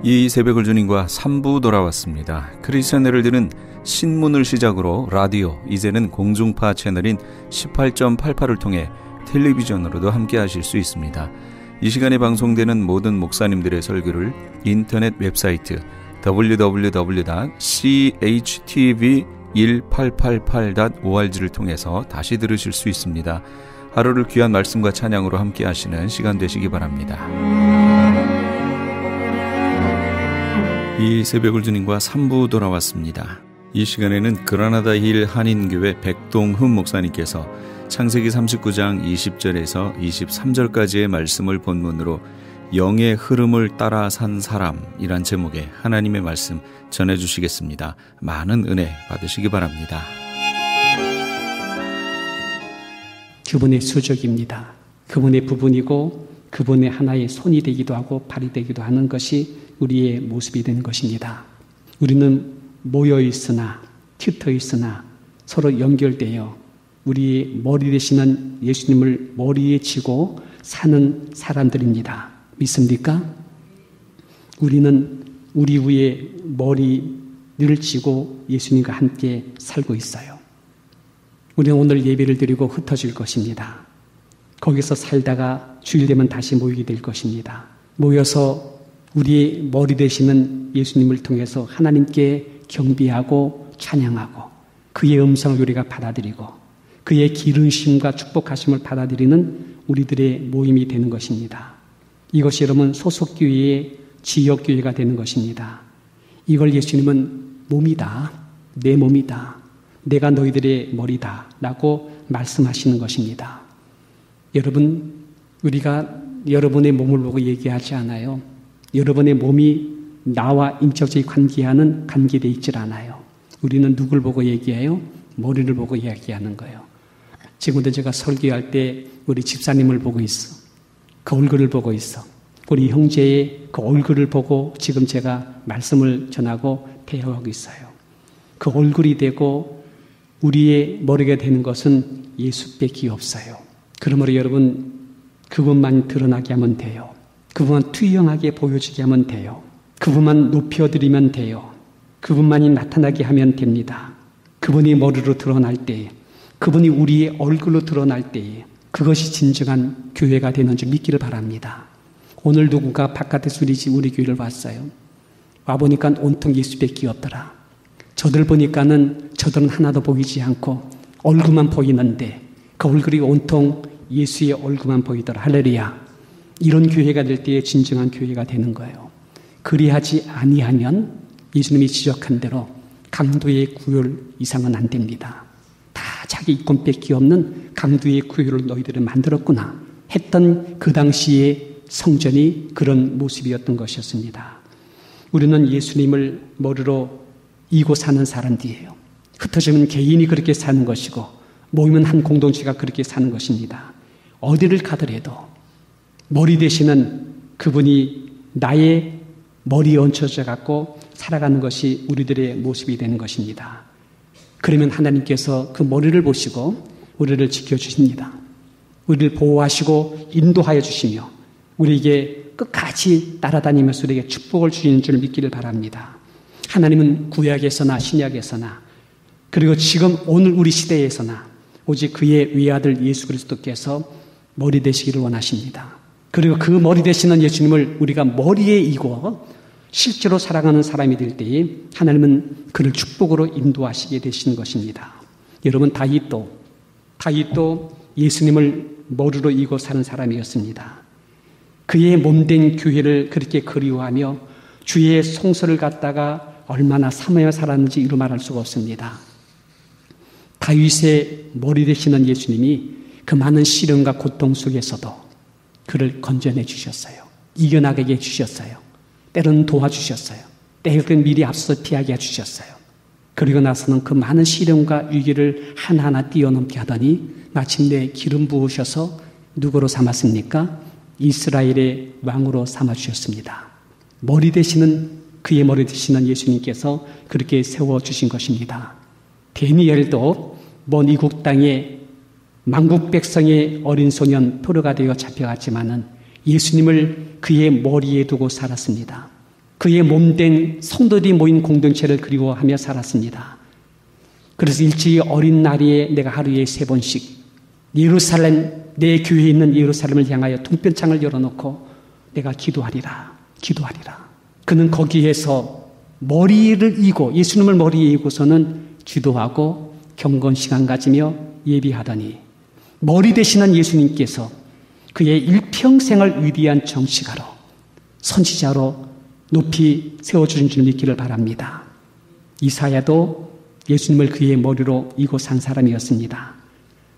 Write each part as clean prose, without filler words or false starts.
이 새벽을 주님과 3부 돌아왔습니다. 크리스천애를 드는 신문을 시작으로 라디오, 이제는 공중파 채널인 18.88을 통해 텔레비전으로도 함께 하실 수 있습니다. 이 시간에 방송되는 모든 목사님들의 설교를 인터넷 웹사이트 www.chtv1888.org를 통해서 다시 들으실 수 있습니다. 하루를 귀한 말씀과 찬양으로 함께 하시는 시간 되시기 바랍니다. 이 새벽을 주님과 3부 돌아왔습니다. 이 시간에는 그라나다 힐 한인교회 백동흠 목사님께서 창세기 39장 20절에서 23절까지의 말씀을 본문으로 영의 흐름을 따라 산 사람이란 제목의 하나님의 말씀 전해주시겠습니다. 많은 은혜 받으시기 바랍니다. 그분의 수족입니다. 그분의 부분이고 그분의 하나의 손이 되기도 하고 발이 되기도 하는 것이 우리의 모습이 되는 것입니다. 우리는 모여 있으나 흩어 있으나 서로 연결되어 우리의 머리 되시는 예수님을 머리에 지고 사는 사람들입니다. 믿습니까? 우리는 우리 위에 머리를 지고 예수님과 함께 살고 있어요. 우리는 오늘 예배를 드리고 흩어질 것입니다. 거기서 살다가 주일 되면 다시 모이게 될 것입니다. 모여서 우리의 머리 되시는 예수님을 통해서 하나님께 경배하고 찬양하고 그의 음성을 우리가 받아들이고 그의 기름심과 축복하심을 받아들이는 우리들의 모임이 되는 것입니다. 이것이 여러분 소속교회의 지역교회가 되는 것입니다. 이걸 예수님은 몸이다, 내 몸이다, 내가 너희들의 머리다 라고 말씀하시는 것입니다. 여러분, 우리가 여러분의 몸을 보고 얘기하지 않아요. 여러분의 몸이 나와 인격적인 관계되어 있질 않아요. 우리는 누굴 보고 얘기해요? 머리를 보고 이야기하는 거예요. 지금도 제가 설교할 때 우리 집사님을 보고 있어. 그 얼굴을 보고 있어. 우리 형제의 그 얼굴을 보고 지금 제가 말씀을 전하고 대화하고 있어요. 그 얼굴이 되고 우리의 머리가 되는 것은 예수밖에 없어요. 그러므로 여러분 그분만 드러나게 하면 돼요. 그분만 투영하게 보여지게 하면 돼요. 그분만 높여드리면 돼요. 그분만이 나타나게 하면 됩니다. 그분이 머리로 드러날 때, 그분이 우리의 얼굴로 드러날 때 그것이 진정한 교회가 되는 줄 믿기를 바랍니다. 오늘 누군가 바깥에서 우리 교회를 왔어요. 와보니까 온통 예수밖에 없더라. 저들 보니까는 저들은 하나도 보이지 않고 얼굴만 보이는데 그 얼굴이 온통 예수의 얼굴만 보이더라. 할렐루야. 이런 교회가 될 때에 진정한 교회가 되는 거예요. 그리하지 아니하면 예수님이 지적한 대로 강도의 구혈 이상은 안 됩니다. 다 자기 이권밖에 없는 강도의 구혈을 너희들은 만들었구나 했던 그 당시의 성전이 그런 모습이었던 것이었습니다. 우리는 예수님을 머리로 이고 사는 사람들이에요. 흩어지면 개인이 그렇게 사는 것이고 모이면 한 공동체가 그렇게 사는 것입니다. 어디를 가더라도 머리 되시는 그분이 나의 머리에 얹혀져 갖고 살아가는 것이 우리들의 모습이 되는 것입니다. 그러면 하나님께서 그 머리를 보시고 우리를 지켜주십니다. 우리를 보호하시고 인도하여 주시며 우리에게 끝까지 따라다니면서 우리에게 축복을 주시는 줄 믿기를 바랍니다. 하나님은 구약에서나 신약에서나 그리고 지금 오늘 우리 시대에서나 오직 그의 외아들 예수 그리스도께서 머리 되시기를 원하십니다. 그리고 그 머리 되시는 예수님을 우리가 머리에 이고 실제로 사랑하는 사람이 될 때에 하나님은 그를 축복으로 인도하시게 되시는 것입니다. 여러분 다윗도 예수님을 머리로 이고 사는 사람이었습니다. 그의 몸된 교회를 그렇게 그리워하며 주의 성소를 갖다가 얼마나 사모하며 살았는지 이루 말할 수가 없습니다. 다윗의 머리 되시는 예수님이 그 많은 시련과 고통 속에서도 그를 건져내 주셨어요. 이겨나가게 해주셨어요. 때로는 도와주셨어요. 때로는 미리 앞서서 피하게 해주셨어요. 그리고 나서는 그 많은 시련과 위기를 하나하나 뛰어넘게 하더니 마침내 기름 부으셔서 누구로 삼았습니까? 이스라엘의 왕으로 삼아주셨습니다. 머리 되시는 그의 머리 되시는 예수님께서 그렇게 세워주신 것입니다. 다니엘도 먼 이국 땅에 만국 백성의 어린 소년 포로가 되어 잡혀갔지만은 예수님을 그의 머리에 두고 살았습니다. 그의 몸된 성도들이 모인 공동체를 그리워하며 살았습니다. 그래서 일찍이 어린 나이에 내가 하루에 3번씩 예루살렘, 내 교회에 있는 예루살렘을 향하여 통편창을 열어놓고 내가 기도하리라. 그는 거기에서 머리를 이고 예수님을 머리에 이고서는 기도하고 경건 시간 가지며 예비하더니 머리 되시는 예수님께서 그의 일평생을 위대한 정치가로 선지자로 높이 세워주신 줄 믿기를 바랍니다. 이사야도 예수님을 그의 머리로 이고 산 사람이었습니다.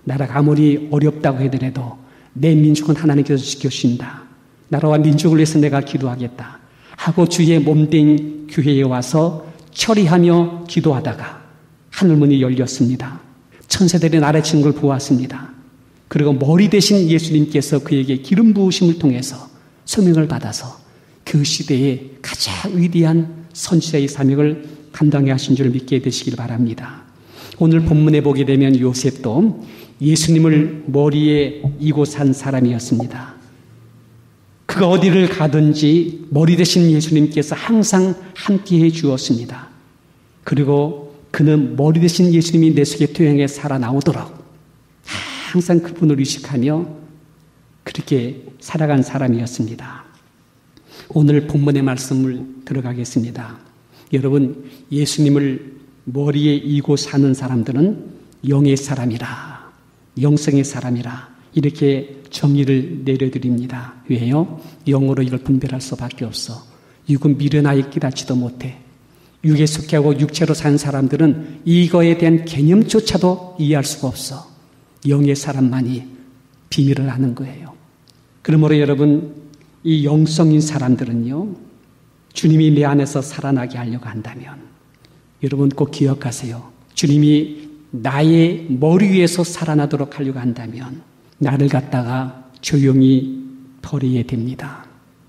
나라가 아무리 어렵다고 하더라도 내 민족은 하나님께서 지켜주신다. 나라와 민족을 위해서 내가 기도하겠다 하고 주의 몸된 교회에 와서 처리하며 기도하다가 하늘문이 열렸습니다. 천사들이 나라치는 걸 보았습니다. 그리고 머리 대신 예수님께서 그에게 기름 부으심을 통해서 소명을 받아서 그 시대에 가장 위대한 선지자의 사명을 감당해 하신 줄 믿게 되시길 바랍니다. 오늘 본문에 보게 되면 요셉도 예수님을 머리에 이고 산 사람이었습니다. 그가 어디를 가든지 머리 대신 예수님께서 항상 함께해 주었습니다. 그리고 그는 머리 대신 예수님이 내 속에 토양에 살아나오도록 항상 그분을 의식하며 그렇게 살아간 사람이었습니다. 오늘 본문의 말씀을 들어가겠습니다. 여러분, 예수님을 머리에 이고 사는 사람들은 영의 사람이라, 영성의 사람이라 이렇게 정의를 내려드립니다. 왜요? 영으로 이걸 분별할 수밖에 없어. 육은 미련하여 깨닫지도 못해. 육에 속해하고 육체로 사는 사람들은 이거에 대한 개념조차도 이해할 수가 없어. 영의 사람만이 비밀을 아는 거예요. 그러므로 여러분, 이 영성인 사람들은요, 주님이 내 안에서 살아나게 하려고 한다면 여러분 꼭 기억하세요. 주님이 나의 머리 위에서 살아나도록 하려고 한다면 나를 갖다가 조용히 버려야 됩니다.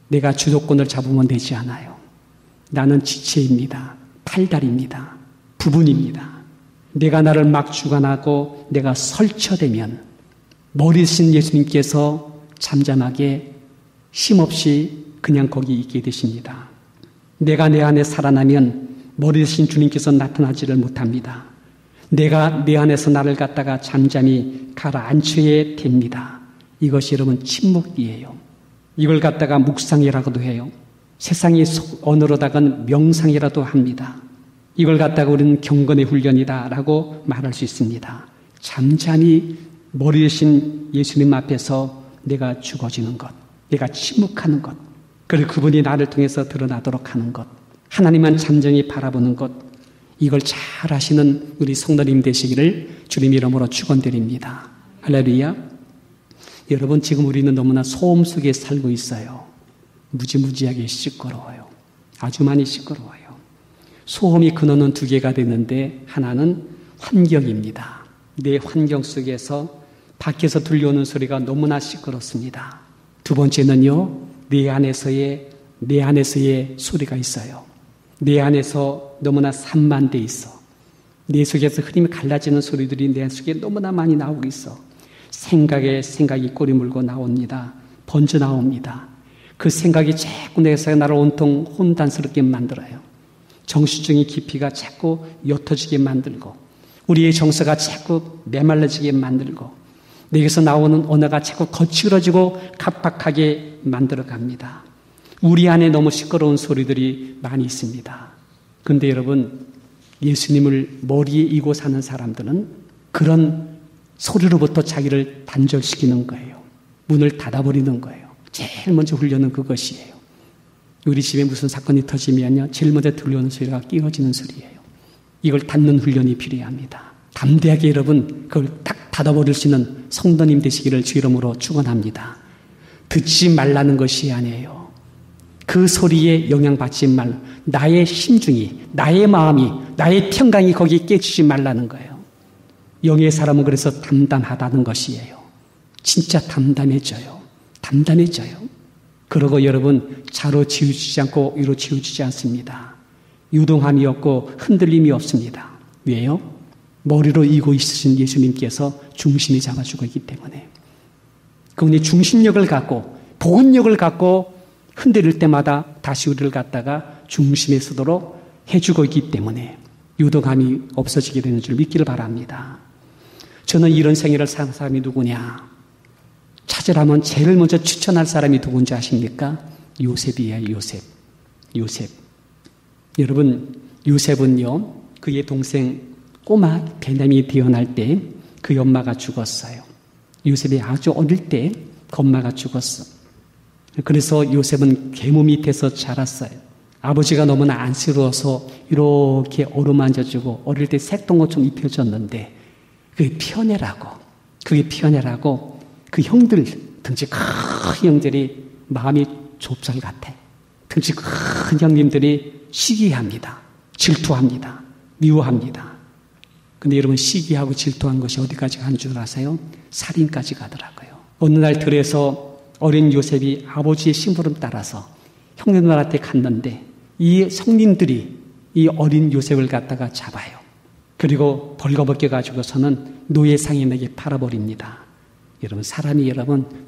내가 주도권을 잡으면 되지 않아요. 나는 지체입니다. 팔다리입니다. 부분입니다. 내가 나를 막 주관하고 내가 설쳐대면 머리 드신 예수님께서 잠잠하게 힘없이 그냥 거기 있게 되십니다. 내가 내 안에 살아나면 머리 드신 주님께서 나타나지를 못합니다. 내가 내 안에서 나를 갖다가 잠잠히 가라앉혀야 됩니다. 이것이 여러분 침묵이에요. 이걸 갖다가 묵상이라고도 해요. 세상의 언어로다가는 명상이라도 합니다. 이걸 갖다가 우리는 경건의 훈련이다라고 말할 수 있습니다. 잠잠히 머리 대신 예수님 앞에서 내가 죽어지는 것, 내가 침묵하는 것, 그리고 그분이 나를 통해서 드러나도록 하는 것, 하나님만 잠잠히 바라보는 것, 이걸 잘 하시는 우리 성도님 되시기를 주님 이름으로 축원드립니다. 할렐루야. 여러분, 지금 우리는 너무나 소음 속에 살고 있어요. 무지무지하게 시끄러워요. 아주 많이 시끄러워요. 소음이 근원은 2개가 되는데 하나는 환경입니다. 내 환경 속에서 밖에서 들려오는 소리가 너무나 시끄럽습니다. 2번째는요, 내 안에서의 소리가 있어요. 내 안에서 너무나 산만돼 있어. 내 속에서 흐름이 갈라지는 소리들이 내 속에 너무나 많이 나오고 있어. 생각이 꼬리 물고 나옵니다. 번져 나옵니다. 그 생각이 자꾸 내서 나를 온통 혼란스럽게 만들어요. 정신적인 깊이가 자꾸 옅어지게 만들고, 우리의 정서가 자꾸 메말라지게 만들고, 내게서 나오는 언어가 자꾸 거칠어지고 각박하게 만들어갑니다. 우리 안에 너무 시끄러운 소리들이 많이 있습니다. 그런데 여러분, 예수님을 머리에 이고 사는 사람들은 그런 소리로부터 자기를 단절시키는 거예요. 문을 닫아버리는 거예요. 제일 먼저 훈련은 그것이에요. 우리 집에 무슨 사건이 터지면요, 제일 먼저 들려오는 소리가 끼어지는 소리예요. 이걸 닫는 훈련이 필요합니다. 담대하게 여러분 그걸 딱 닫아버릴 수 있는 성도님 되시기를 주 이름으로 축원합니다. 듣지 말라는 것이 아니에요. 그 소리에 영향받지 말라. 나의 심중이, 나의 마음이, 나의 평강이 거기에 깨지지 말라는 거예요. 영의 사람은 그래서 담담하다는 것이에요. 진짜 담담해져요. 그러고 여러분 좌로 치우치지 않고 위로 치우치지 않습니다. 유동함이 없고 흔들림이 없습니다. 왜요? 머리로 이고 있으신 예수님께서 중심이 잡아주고 있기 때문에. 그분이 중심력을 갖고 복음력을 갖고 흔들릴 때마다 다시 우리를 갖다가 중심에 서도록 해주고 있기 때문에 유도감이 없어지게 되는 줄 믿기를 바랍니다. 저는 이런 생애를 산 사람이 누구냐? 찾으라면 제일 먼저 추천할 사람이 누군지 아십니까? 요셉이에요. 요셉. 여러분, 요셉은요, 그의 동생 꼬마 베냐민이 태어날 때 그 엄마가 죽었어요. 요셉이 아주 어릴 때 그 엄마가 죽었어. 그래서 요셉은 계모 밑에서 자랐어요. 아버지가 너무나 안쓰러워서 이렇게 어루만져주고 어릴 때 색동옷 좀 입혀줬는데 그게 편애라고 그 형들, 덩치 큰 형들이 마음이 좁쌀 같아. 덩치 큰 형님들이 시기합니다. 질투합니다. 미워합니다. 근데 여러분, 시기하고 질투한 것이 어디까지 간 줄 아세요? 살인까지 가더라고요. 어느 날 들에서 어린 요셉이 아버지의 심부름 따라서 형님들한테 갔는데 이 성님들이 이 어린 요셉을 갖다가 잡아요. 그리고 벌거벗겨 가지고서는 노예 상인에게 팔아버립니다. 여러분, 사람이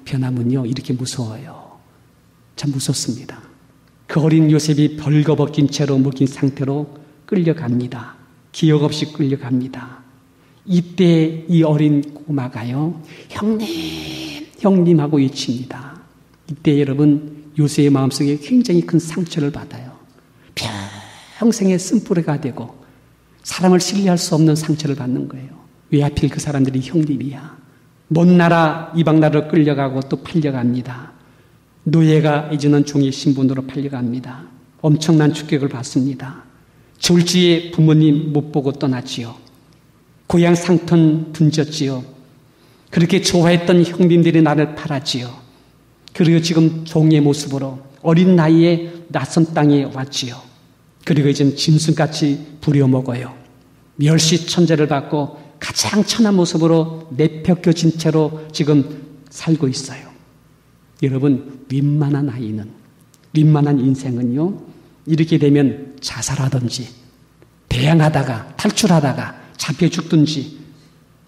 변하면요 이렇게 무서워요. 참 무섭습니다. 그 어린 요셉이 벌거벗긴 채로 묶인 상태로 끌려갑니다. 기억 없이 끌려갑니다. 이때 이 어린 꼬마가요, 형님 하고 외칩니다. 이때 여러분, 요셉의 마음속에 굉장히 큰 상처를 받아요. 평생의 쓴뿌리가 되고 사람을 신뢰할 수 없는 상처를 받는 거예요. 왜 하필 그 사람들이 형님이야? 먼 나라, 이방 나라로 끌려가고 또 팔려갑니다. 노예가 이제는 종의 신분으로 팔려갑니다. 엄청난 축격을 받습니다. 졸지에 부모님 못 보고 떠났지요. 고향 상턴 던졌지요. 그렇게 좋아했던 형님들이 나를 팔았지요. 그리고 지금 종의 모습으로 어린 나이에 낯선 땅에 왔지요. 그리고 이젠 짐승같이 부려먹어요. 멸시천재를 받고 가장 천한 모습으로 내팽겨진 채로 지금 살고 있어요. 여러분, 윈만한 인생은요, 이렇게 되면 자살하든지 대항하다가 탈출하다가 잡혀 죽든지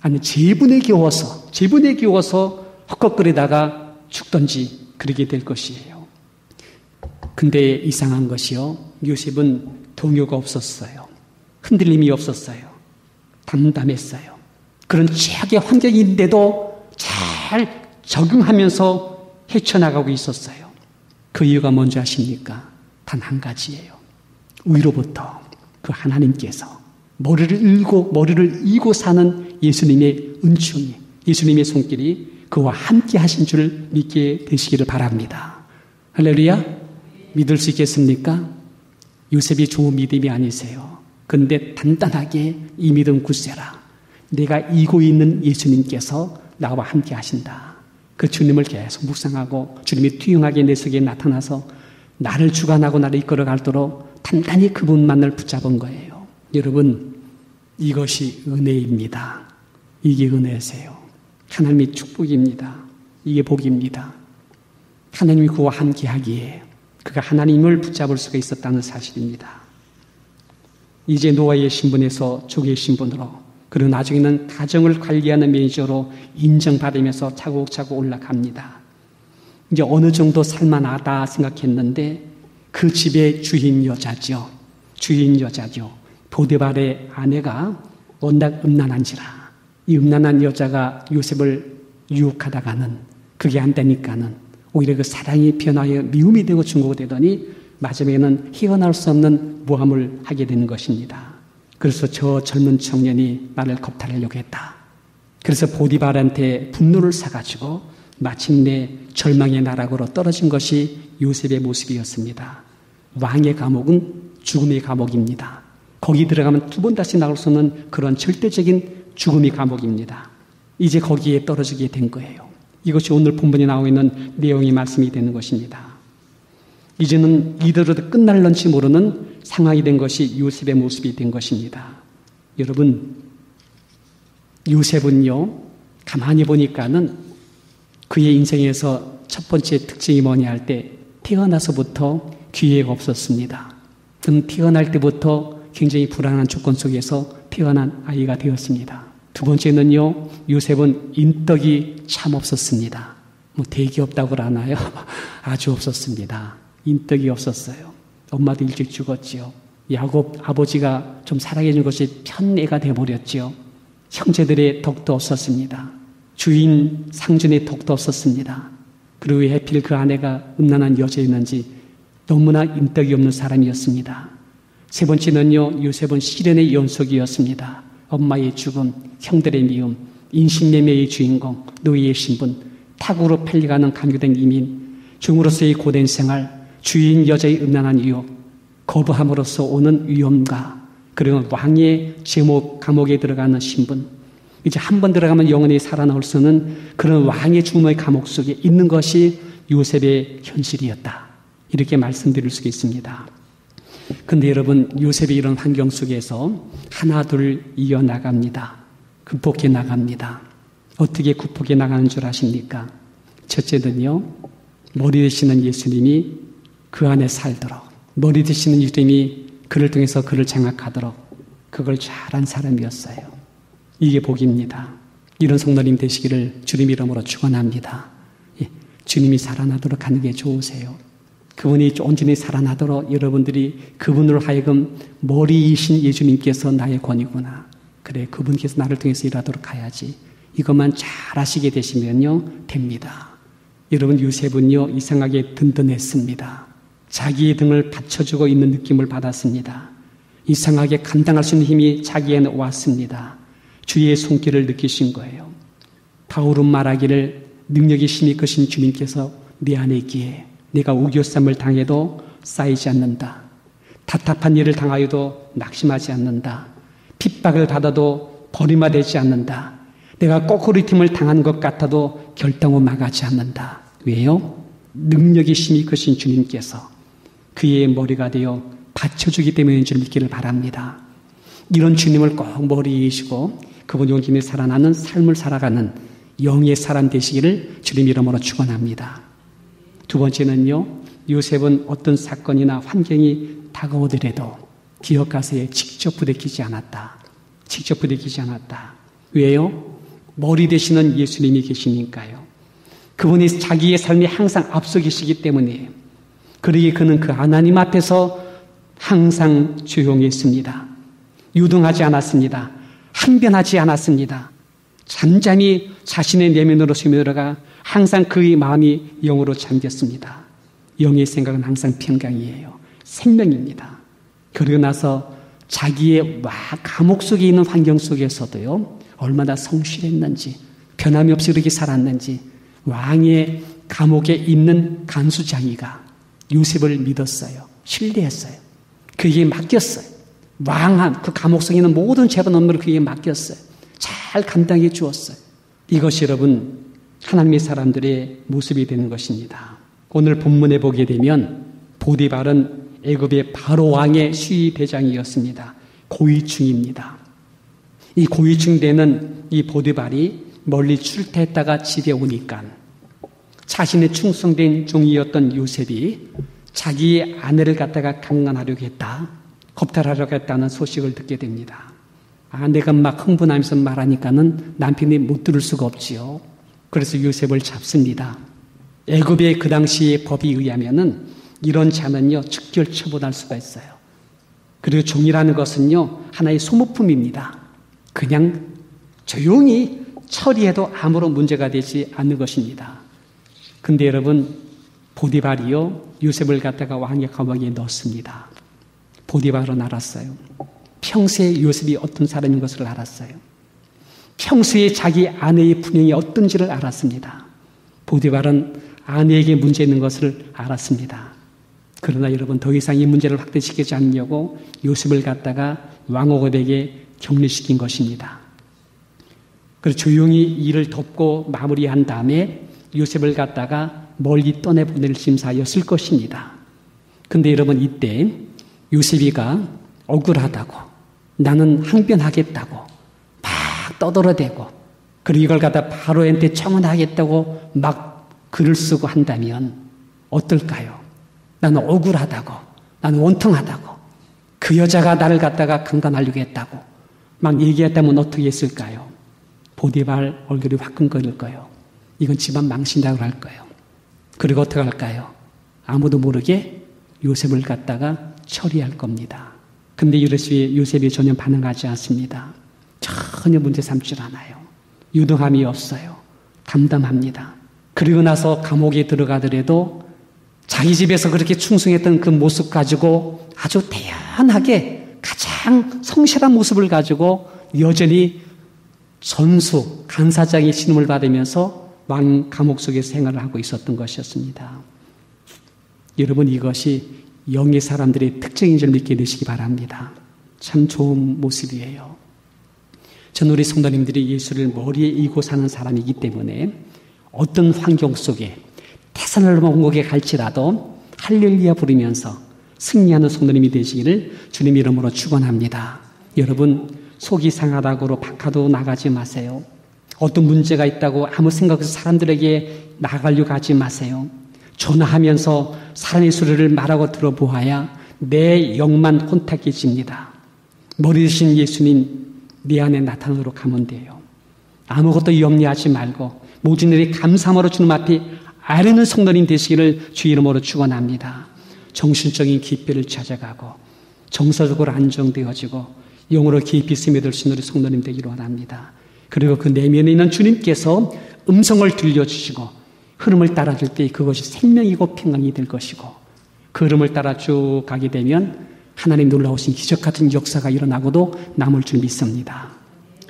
아니 제분에 겨워서 헉헉거리다가 죽든지 그러게 될 것이에요. 근데 이상한 것이요, 요셉은 동요가 없었어요. 흔들림이 없었어요. 담담했어요. 그런 최악의 환경인데도 잘 적응하면서 헤쳐나가고 있었어요. 그 이유가 뭔지 아십니까? 단 한 가지예요. 위로부터 그 하나님께서 머리를 이고 사는 예수님의 은총이, 예수님의 손길이 그와 함께 하신 줄 믿게 되시기를 바랍니다. 할렐루야. 믿을 수 있겠습니까? 요셉이 좋은 믿음이 아니세요. 근데 단단하게 이 믿음 굳세라. 내가 이고 있는 예수님께서 나와 함께 하신다. 그 주님을 계속 묵상하고 주님이 투영하게 내 속에 나타나서 나를 주관하고 나를 이끌어 갈도록 단단히 그분만을 붙잡은 거예요. 여러분, 이것이 은혜입니다. 이게 은혜세요. 하나님의 축복입니다. 이게 복입니다. 하나님이 그와 함께 하기에 그가 하나님을 붙잡을 수가 있었다는 사실입니다. 이제 노아의 신분에서 조개의 신분으로, 그리고 나중에는 가정을 관리하는 매니저로 인정받으면서 차곡차곡 올라갑니다. 이제 어느 정도 살만하다 생각했는데 그 집의 주인 여자죠. 보디발의 아내가 워낙 음란한지라 이 음란한 여자가 요셉을 유혹하다가는 그게 안 되니까는 오히려 그 사랑이 변하여 미움이 되고 증오가 되더니 마지막에는 헤어나올 수 없는 모함을 하게 되는 것입니다. 그래서 저 젊은 청년이 나를 겁탈하려고 했다. 그래서 보디발한테 분노를 사가지고 마침내 절망의 나락으로 떨어진 것이 요셉의 모습이었습니다. 왕의 감옥은 죽음의 감옥입니다. 거기 들어가면 두 번 다시 나올 수 없는 그런 절대적인 죽음의 감옥입니다. 이제 거기에 떨어지게 된 거예요. 이것이 오늘 본문에 나오고 있는 내용의 말씀이 되는 것입니다. 이제는 이대로도 끝날런지 모르는 상황이 된 것이 요셉의 모습이 된 것입니다. 여러분, 요셉은요, 가만히 보니까는 그의 인생에서 첫 번째 특징이 뭐냐 할 때 태어나서부터 기회가 없었습니다. 그는 태어날 때부터 굉장히 불안한 조건 속에서 태어난 아이가 되었습니다. 두 번째는요, 요셉은 인덕이 참 없었습니다. 되게 없다고 하나요? 아주 없었습니다. 인덕이 없었어요. 엄마도 일찍 죽었지요. 야곱 아버지가 좀 살아계신 것이 편애가 되어버렸지요. 형제들의 덕도 없었습니다. 주인 상준의 덕도 없었습니다. 그리고 왜 하필 그 아내가 음란한 여자였는지 너무나 인덕이 없는 사람이었습니다. 세 번째는요, 요셉은 시련의 연속이었습니다. 엄마의 죽음, 형들의 미움, 인신매매의 주인공, 노예의 신분, 타국으로 팔려가는 감교된 이민, 중으로서의 고된 생활, 주인 여자의 음란한 유혹, 거부함으로써 오는 위험과 그리고 왕의 제목 감옥에 들어가는 신분, 이제 한 번 들어가면 영원히 살아나올 수 없는 그런 왕의 주먹의 감옥 속에 있는 것이 요셉의 현실이었다. 이렇게 말씀드릴 수 있습니다. 근데 여러분, 요셉이 이런 환경 속에서 하나 둘 이어나갑니다. 극복해 나갑니다. 어떻게 극복해 나가는 줄 아십니까? 첫째는요, 머리 되시는 예수님이 그 안에 살도록, 머리 되시는 예수님이 그를 통해서 그를 장악하도록 그걸 잘한 사람이었어요. 이게 복입니다. 이런 성도님 되시기를 주님 이름으로 축원합니다. 예, 주님이 살아나도록 하는 게 좋으세요. 그분이 온전히 살아나도록 여러분들이 그분으로 하여금 머리이신 예수님께서 나의 권위구나. 그래, 그분께서 나를 통해서 일하도록 해야지. 이것만 잘 하시게 되시면요, 됩니다. 여러분, 요셉은요, 이상하게 든든했습니다. 자기의 등을 받쳐주고 있는 느낌을 받았습니다. 이상하게 감당할 수 있는 힘이 자기에는 왔습니다. 주의 손길을 느끼신 거예요. 바울은 말하기를 능력이 심히 크신 주님께서 내 안에 있기에 내가 우겨쌈을 당해도 쌓이지 않는다. 답답한 일을 당하여도 낙심하지 않는다. 핍박을 받아도 버림받지 않는다. 내가 꼬꾸리팀을 당한 것 같아도 결단을 망하지 않는다. 왜요? 능력이 심히 크신 주님께서 그의 머리가 되어 받쳐주기 때문인 줄 믿기를 바랍니다. 이런 주님을 꼭 머리이시고 그분이 온전히 살아나는 삶을 살아가는 영의 사람 되시기를 주님 이름으로 축원합니다. 두 번째는요, 요셉은 어떤 사건이나 환경이 다가오더라도 기억가서에 직접 부대끼지 않았다. 직접 부대끼지 않았다. 왜요? 머리 되시는 예수님이 계시니까요. 그분이 자기의 삶에 항상 앞서 계시기 때문에, 그러기에 그는 그 하나님 앞에서 항상 조용했습니다. 유동하지 않았습니다. 항변하지 않았습니다. 잠잠히 자신의 내면으로 스며들어가 항상 그의 마음이 영으로 잠겼습니다. 영의 생각은 항상 평강이에요. 생명입니다. 그러고 나서 자기의 감옥 속에 있는 환경 속에서도요, 얼마나 성실했는지, 변함이 없이 그렇게 살았는지, 왕의 감옥에 있는 간수장이가 요셉을 믿었어요. 신뢰했어요. 그에게 맡겼어요. 왕한 그 감옥 속에 있는 모든 재반 업무를 그에게 맡겼어요. 잘 감당해 주었어요. 이것이 여러분 하나님의 사람들의 모습이 되는 것입니다. 오늘 본문에 보게 되면 보디발은 애굽의 바로 왕의 수위 대장이었습니다. 고위층입니다. 이 고위층 되는 이 보디발이 멀리 출퇴했다가 집에 오니까 자신의 충성된 종이었던 요셉이 자기의 아내를 갖다가 강간하려고 했다, 겁탈하려고 했다는 소식을 듣게 됩니다. 아내가 막 흥분하면서 말하니까는 남편이 못 들을 수가 없지요. 그래서 요셉을 잡습니다. 애굽의 그 당시의 법에 의하면은 이런 자는요, 즉결 처분할 수가 있어요. 그리고 종이라는 것은요, 하나의 소모품입니다. 그냥 조용히 처리해도 아무런 문제가 되지 않는 것입니다. 근데 여러분, 보디발이요, 요셉을 갖다가 왕의 감옥에 넣었습니다. 보디발은 알았어요. 평소에 요셉이 어떤 사람인 것을 알았어요. 평소에 자기 아내의 분명이 어떤지를 알았습니다. 보디발은 아내에게 문제 있는 것을 알았습니다. 그러나 여러분, 더 이상 이 문제를 확대시키지 않으려고 요셉을 갖다가 왕호급에게 격리시킨 것입니다. 그래서 조용히 일을 덮고 마무리한 다음에 요셉을 갖다가 멀리 떠내보낼 심사였을 것입니다. 근데 여러분, 이때 요셉이가 억울하다고, 나는 항변하겠다고 막 떠들어대고, 그리고 이걸 갖다 바로한테 청원하겠다고 막 글을 쓰고 한다면 어떨까요? 나는 억울하다고, 나는 원통하다고, 그 여자가 나를 갖다가 강간하려고 했다고 막 얘기했다면 어떻게 했을까요? 보디발 얼굴이 화끈거릴 거예요. 이건 집안 망신다고 할 거예요. 그리고 어떻게 할까요? 아무도 모르게 요셉을 갖다가 처리할 겁니다. 근데 요셉이 전혀 반응하지 않습니다. 전혀 문제 삼질 않아요. 유능함이 없어요. 담담합니다. 그리고 나서 감옥에 들어가더라도 자기 집에서 그렇게 충성했던 그 모습 가지고 아주 대안하게 가장 성실한 모습을 가지고 여전히 전수, 간사장의 신임을 받으면서 왕 감옥 속에서 생활을 하고 있었던 것이었습니다. 여러분, 이것이 영의 사람들의 특징인 줄 믿게 되시기 바랍니다. 참 좋은 모습이에요. 전 우리 성도님들이 예수를 머리에 이고 사는 사람이기 때문에 어떤 환경 속에 태산을 왕국에 갈지라도 할렐루야 부르면서 승리하는 성도님이 되시기를 주님 이름으로 축원합니다. 여러분, 속이 상하다고 박하도 나가지 마세요. 어떤 문제가 있다고 아무 생각 없이 사람들에게 나가려고 하지 마세요. 전화하면서 사랑의 소리를 말하고 들어보아야 내 영만 혼탁해집니다. 머리 드신 예수님 내 안에 나타나도록 가면 돼요. 아무것도 염려하지 말고 모든 일이 감사함으로 주님 앞에 아뢰는 성도님 되시기를 주 이름으로 축원합니다. 정신적인 기회를 찾아가고 정서적으로 안정되어지고 영으로 깊이 스며들 수 있는 우리 성도님 되기를 원합니다. 그리고 그 내면에 있는 주님께서 음성을 들려주시고 흐름을 따라줄 때 그것이 생명이고 평강이 될 것이고 그 흐름을 따라 쭉 가게 되면 하나님 놀라우신 기적 같은 역사가 일어나고도 남을 줄 믿습니다.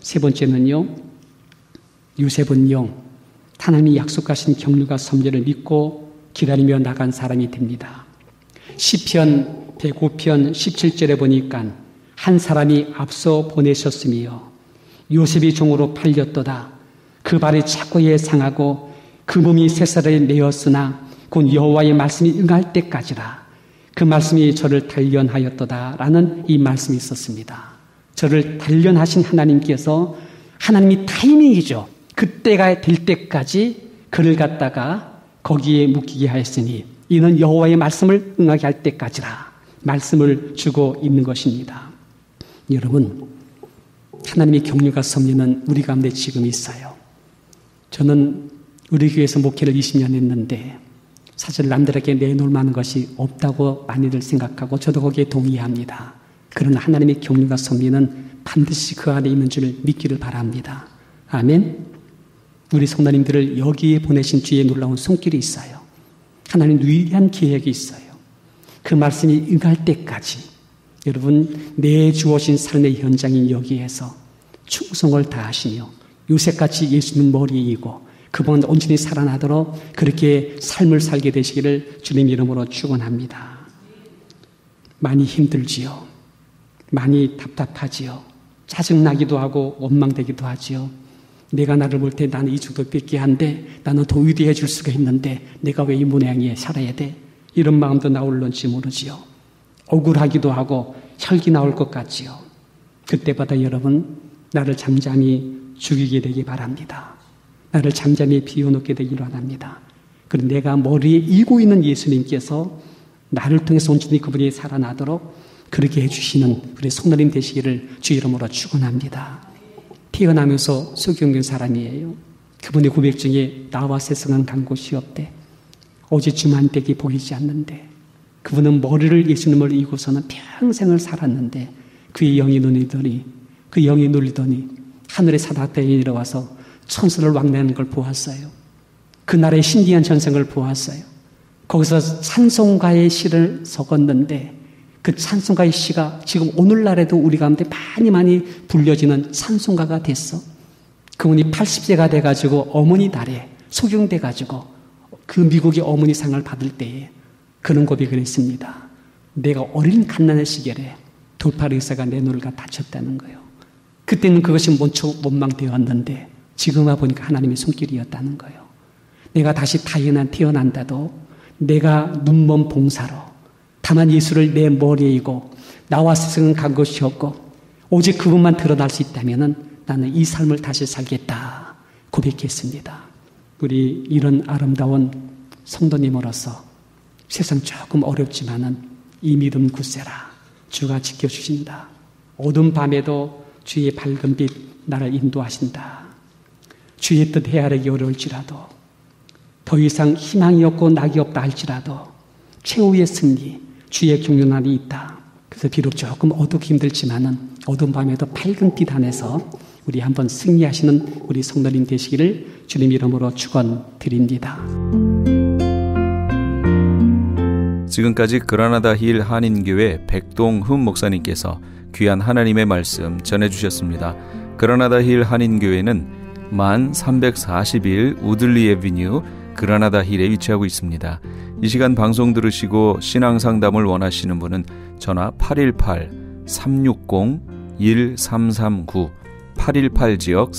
세 번째는요, 요셉은요, 하나님이 약속하신 경륜과 섭리를 믿고 기다리며 나간 사람이 됩니다. 시편 105편 17절에 보니까 한 사람이 앞서 보내셨으며 요셉이 종으로 팔렸도다. 그 발이 착고에 상하고 그 몸이 쇠살에 내었으나 곧 여호와의 말씀이 응할 때까지라. 그 말씀이 저를 단련하였도다 라는 이 말씀이 있었습니다. 저를 단련하신 하나님께서 하나님이 타이밍이죠. 그때가 될 때까지 그를 갖다가 거기에 묶이게 하였으니 이는 여호와의 말씀을 응하게 할 때까지라 말씀을 주고 있는 것입니다. 여러분, 하나님의 경륜과 섭리는 우리 가운데 지금 있어요. 저는 우리 교회에서 목회를 20년 했는데 사실 남들에게 내놓을 만한 것이 없다고 많이들 생각하고 저도 거기에 동의합니다. 그러나 하나님의 경륜과 섭리는 반드시 그 안에 있는 줄 믿기를 바랍니다. 아멘. 우리 성도님들을 여기에 보내신 주의 놀라운 손길이 있어요. 하나님 위대한 계획이 있어요. 그 말씀이 응할 때까지 여러분 내 주어진 삶의 현장인 여기에서 충성을 다하시며 요새같이 예수님 머리에 이고 그분 온전히 살아나도록 그렇게 삶을 살게 되시기를 주님 이름으로 축원합니다. 많이 힘들지요. 많이 답답하지요. 짜증나기도 하고 원망되기도 하지요. 내가 나를 볼 때 나는 이 정도밖에 한데 나는 더 위대해 줄 수가 있는데 내가 왜 이 모양에 살아야 돼? 이런 마음도 나올런지 모르지요. 억울하기도 하고 혈기 나올 것 같지요. 그때마다 여러분 나를 잠잠히 죽이게 되기 바랍니다. 나를 잠잠히 비워놓게 되기를 원합니다. 그리고 내가 머리에 이고 있는 예수님께서 나를 통해서 온전히 그분이 살아나도록 그렇게 해주시는 우리 성도님 되시기를 주 이름으로 축원합니다. 태어나면서 소경된 사람이에요. 그분의 고백 중에 나와 세상은 간 곳이 없대. 오직 주만 댁이 보이지 않는데 그분은 머리를 예수님을 이고서는 평생을 살았는데 그의 영이 눌리더니 하늘의 사닥다에 내려와서 천사를 왕래하는 걸 보았어요. 그날의 신기한 전생을 보았어요. 거기서 찬송가의 시를 적었는데 그 찬송가의 시가 지금 오늘날에도 우리 가운데 많이 불려지는 찬송가가 됐어. 그분이 80세가 돼가지고 어머니 달에 소경돼가지고 그 미국의 어머니상을 받을 때에 그런 고백을 했습니다. 내가 어린 갓난의 시절에 돌팔 의사가 내 눈을 다쳤다는 거예요. 그때는 그것이 원망되었는데 지금 와보니까 하나님의 손길이었다는 거예요. 내가 다시 태어난다도 내가 눈먼 봉사로 다만 예수를 내 머리에 이고 나와 세상은 간 것이 없고 오직 그분만 드러날 수 있다면 나는 이 삶을 다시 살겠다 고백했습니다. 우리 이런 아름다운 성도님으로서 세상 조금 어렵지만은 이 믿음 굳세라. 주가 지켜주신다. 어두운 밤에도 주의 밝은 빛 나를 인도하신다. 주의 뜻 헤아리기 어려울지라도 더 이상 희망이 없고 낙이 없다 할지라도 최후의 승리, 주의 경륜날이 있다. 그래서 비록 조금 어둡고 힘들지만은 어두운 밤에도 밝은 빛 안에서 우리 한번 승리하시는 우리 성도님 되시기를 주님 이름으로 축원드립니다. 지금까지 그라나다 힐 한인교회 백동흠 목사님께서 귀한 하나님의 말씀 전해주셨습니다. 그라나다 힐 한인교회는 만 341 우들리 애비뉴 그라나다 힐에 위치하고 있습니다. 이 시간 방송 들으시고 신앙상담을 원하시는 분은 전화 818-360-1339 818지역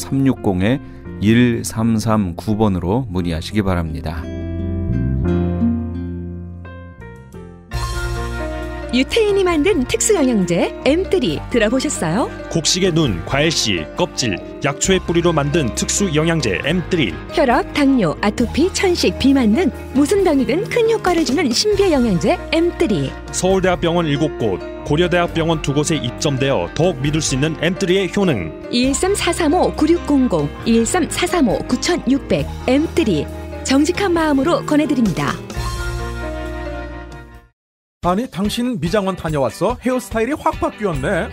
360-1339번으로 문의하시기 바랍니다. 유태인이 만든 특수영양제 M3 들어보셨어요? 곡식의 눈, 과일씨, 껍질, 약초의 뿌리로 만든 특수영양제 M3. 혈압, 당뇨, 아토피, 천식, 비만 등 무슨 병이든 큰 효과를 주는 신비영양제 M3. 서울대학병원 7곳, 고려대학병원 2곳에 입점되어 더욱 믿을 수 있는 M3의 효능. 213-435-9600, 213-435-9600 M3. 정직한 마음으로 권해드립니다. 아니 당신 미장원 다녀왔어? 헤어스타일이 확 바뀌었네.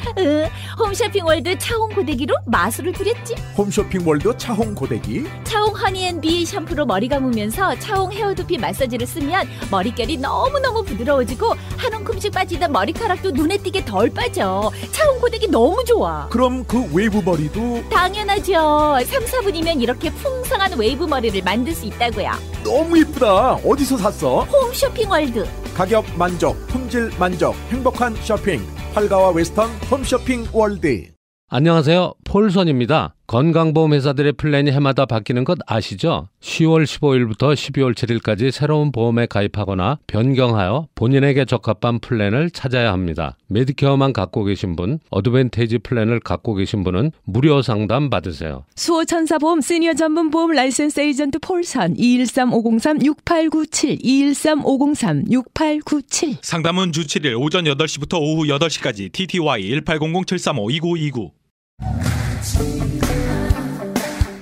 홈쇼핑월드 차홍 고데기로 마술을 부렸지. 홈쇼핑월드 차홍 고데기? 차홍 허니앤비 샴푸로 머리 감으면서 차홍 헤어두피 마사지를 쓰면 머릿결이 너무너무 부드러워지고 한 움큼씩 빠지던 머리카락도 눈에 띄게 덜 빠져. 차홍 고데기 너무 좋아. 그럼 그 웨이브 머리도? 당연하죠. 3, 4분이면 이렇게 풍성한 웨이브 머리를 만들 수 있다고요. 너무 이쁘다. 어디서 샀어? 홈쇼핑월드. 가격 만족, 품질 만족, 행복한 쇼핑. 활가와 웨스턴 홈쇼핑 월드. 안녕하세요. 폴선입니다. 건강보험 회사들의 플랜이 해마다 바뀌는 것 아시죠? 10월 15일부터 12월 7일까지 새로운 보험에 가입하거나 변경하여 본인에게 적합한 플랜을 찾아야 합니다. 메디케어만 갖고 계신 분, 어드밴테이지 플랜을 갖고 계신 분은 무료 상담 받으세요. 수호천사보험 시니어 전문 보험 라이센스 에이전트 폴선 213-503-6897 213-503-6897. 상담은 주 7일 오전 8시부터 오후 8시까지. TTY 1800-735-2929.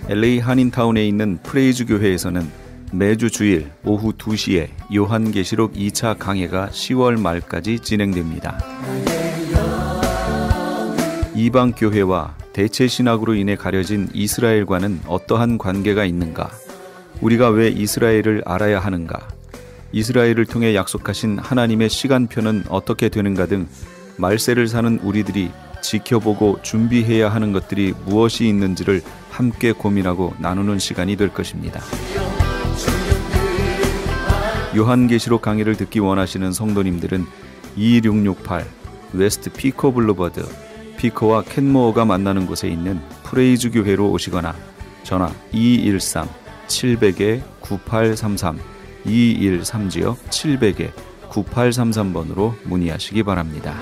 LA 한인타운에 있는 프레이즈 교회에서는 매주 주일 오후 2시에 요한계시록 2차 강해가 10월 말까지 진행됩니다. 이방 교회와 대체 신학으로 인해 가려진 이스라엘과는 어떠한 관계가 있는가? 우리가 왜 이스라엘을 알아야 하는가? 이스라엘을 통해 약속하신 하나님의 시간표는 어떻게 되는가 등 말세를 사는 우리들이 지켜보고 준비해야 하는 것들이 무엇이 있는지를 함께 고민하고 나누는 시간이 될 것입니다. 요한계시록 강의를 듣기 원하시는 성도님들은 2668 웨스트 피코 블루버드, 피코와 캔모어가 만나는 곳에 있는 프레이즈 교회로 오시거나 전화 213-700-9833 213-700-9833번으로 문의하시기 바랍니다.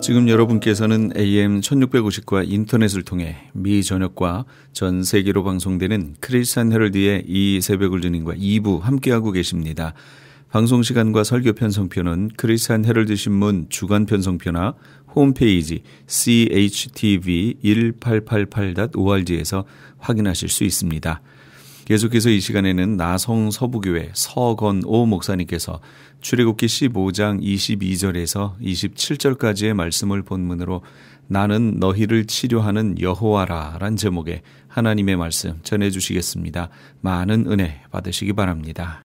지금 여러분께서는 AM 1650과 인터넷을 통해 미 전역과 전 세계로 방송되는 크리스찬 헤럴드의 이 새벽을 주님과 2부 함께하고 계십니다. 방송 시간과 설교 편성표는 크리스찬 헤럴드 신문 주간 편성표나 홈페이지 chtv1888.org에서 확인하실 수 있습니다. 계속해서 이 시간에는 나성 서부교회 서건오 목사님께서 출애굽기 15장 22절에서 27절까지의 말씀을 본문으로 나는 너희를 치료하는 여호와라 란 제목의 하나님의 말씀 전해주시겠습니다. 많은 은혜 받으시기 바랍니다.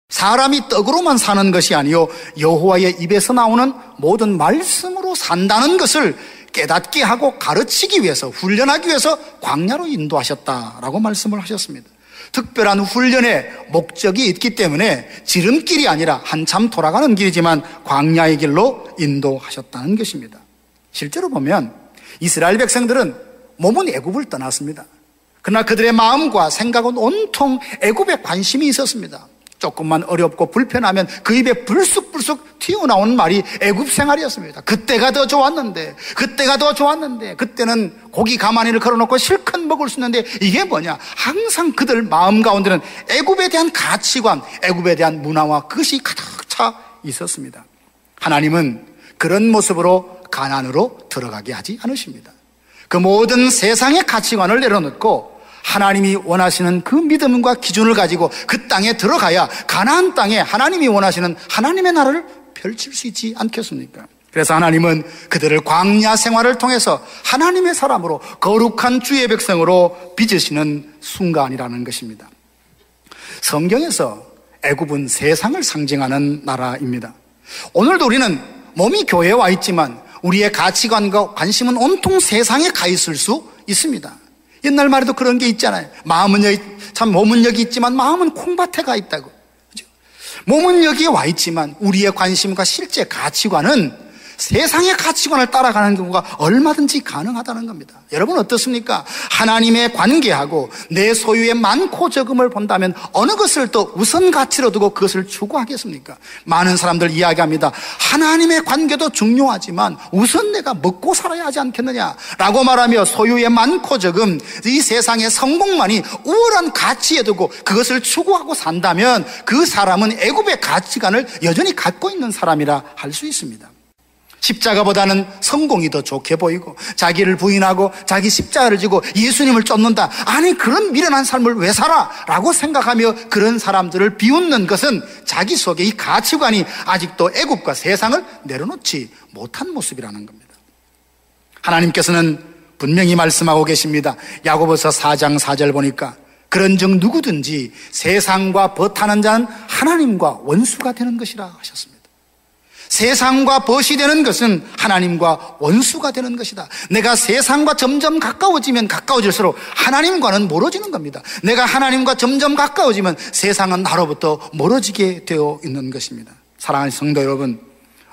사람이 떡으로만 사는 것이 아니요 여호와의 입에서 나오는 모든 말씀으로 산다는 것을 깨닫게 하고 가르치기 위해서, 훈련하기 위해서 광야로 인도하셨다라고 말씀을 하셨습니다. 특별한 훈련의 목적이 있기 때문에 지름길이 아니라 한참 돌아가는 길이지만 광야의 길로 인도하셨다는 것입니다. 실제로 보면 이스라엘 백성들은 몸은 애굽을 떠났습니다. 그러나 그들의 마음과 생각은 온통 애굽에 관심이 있었습니다. 조금만 어렵고 불편하면 그 입에 불쑥불쑥 튀어나오는 말이 애굽 생활이었습니다. 그때가 더 좋았는데, 그때는 고기 가마니를 걸어놓고 실컷 먹을 수 있는데 이게 뭐냐? 항상 그들 마음 가운데는 애굽에 대한 가치관, 애굽에 대한 문화와 그것이 가득 차 있었습니다. 하나님은 그런 모습으로 가나안으로 들어가게 하지 않으십니다. 그 모든 세상의 가치관을 내려놓고 하나님이 원하시는 그 믿음과 기준을 가지고 그 땅에 들어가야 가나안 땅에 하나님이 원하시는 하나님의 나라를 펼칠 수 있지 않겠습니까? 그래서 하나님은 그들을 광야 생활을 통해서 하나님의 사람으로 거룩한 주의 백성으로 빚으시는 순간이라는 것입니다. 성경에서 애굽은 세상을 상징하는 나라입니다. 오늘도 우리는 몸이 교회에 와 있지만 우리의 가치관과 관심은 온통 세상에 가 있을 수 있습니다. 옛날 말에도 그런 게 있잖아요. 몸은 여기 있지만 마음은 콩밭에 가 있다고. 그렇죠? 몸은 여기에 와 있지만 우리의 관심과 실제 가치관은 세상의 가치관을 따라가는 경우가 얼마든지 가능하다는 겁니다. 여러분 어떻습니까? 하나님의 관계하고 내 소유의 많고 적음을 본다면 어느 것을 또 우선 가치로 두고 그것을 추구하겠습니까? 많은 사람들 이야기합니다. 하나님의 관계도 중요하지만 우선 내가 먹고 살아야 하지 않겠느냐라고 말하며 소유의 많고 적음, 이 세상의 성공만이 우월한 가치에 두고 그것을 추구하고 산다면 그 사람은 애굽의 가치관을 여전히 갖고 있는 사람이라 할 수 있습니다. 십자가보다는 성공이 더 좋게 보이고 자기를 부인하고 자기 십자가를 지고 예수님을 쫓는다. 아니 그런 미련한 삶을 왜 살아? 라고 생각하며 그런 사람들을 비웃는 것은 자기 속에 이 가치관이 아직도 애굽과 세상을 내려놓지 못한 모습이라는 겁니다. 하나님께서는 분명히 말씀하고 계십니다. 야고보서 4장 4절 보니까 그런즉 누구든지 세상과 벗하는 자는 하나님과 원수가 되는 것이라 하셨습니다. 세상과 벗이 되는 것은 하나님과 원수가 되는 것이다. 내가 세상과 점점 가까워지면 가까워질수록 하나님과는 멀어지는 겁니다. 내가 하나님과 점점 가까워지면 세상은 나로부터 멀어지게 되어 있는 것입니다. 사랑하는 성도 여러분,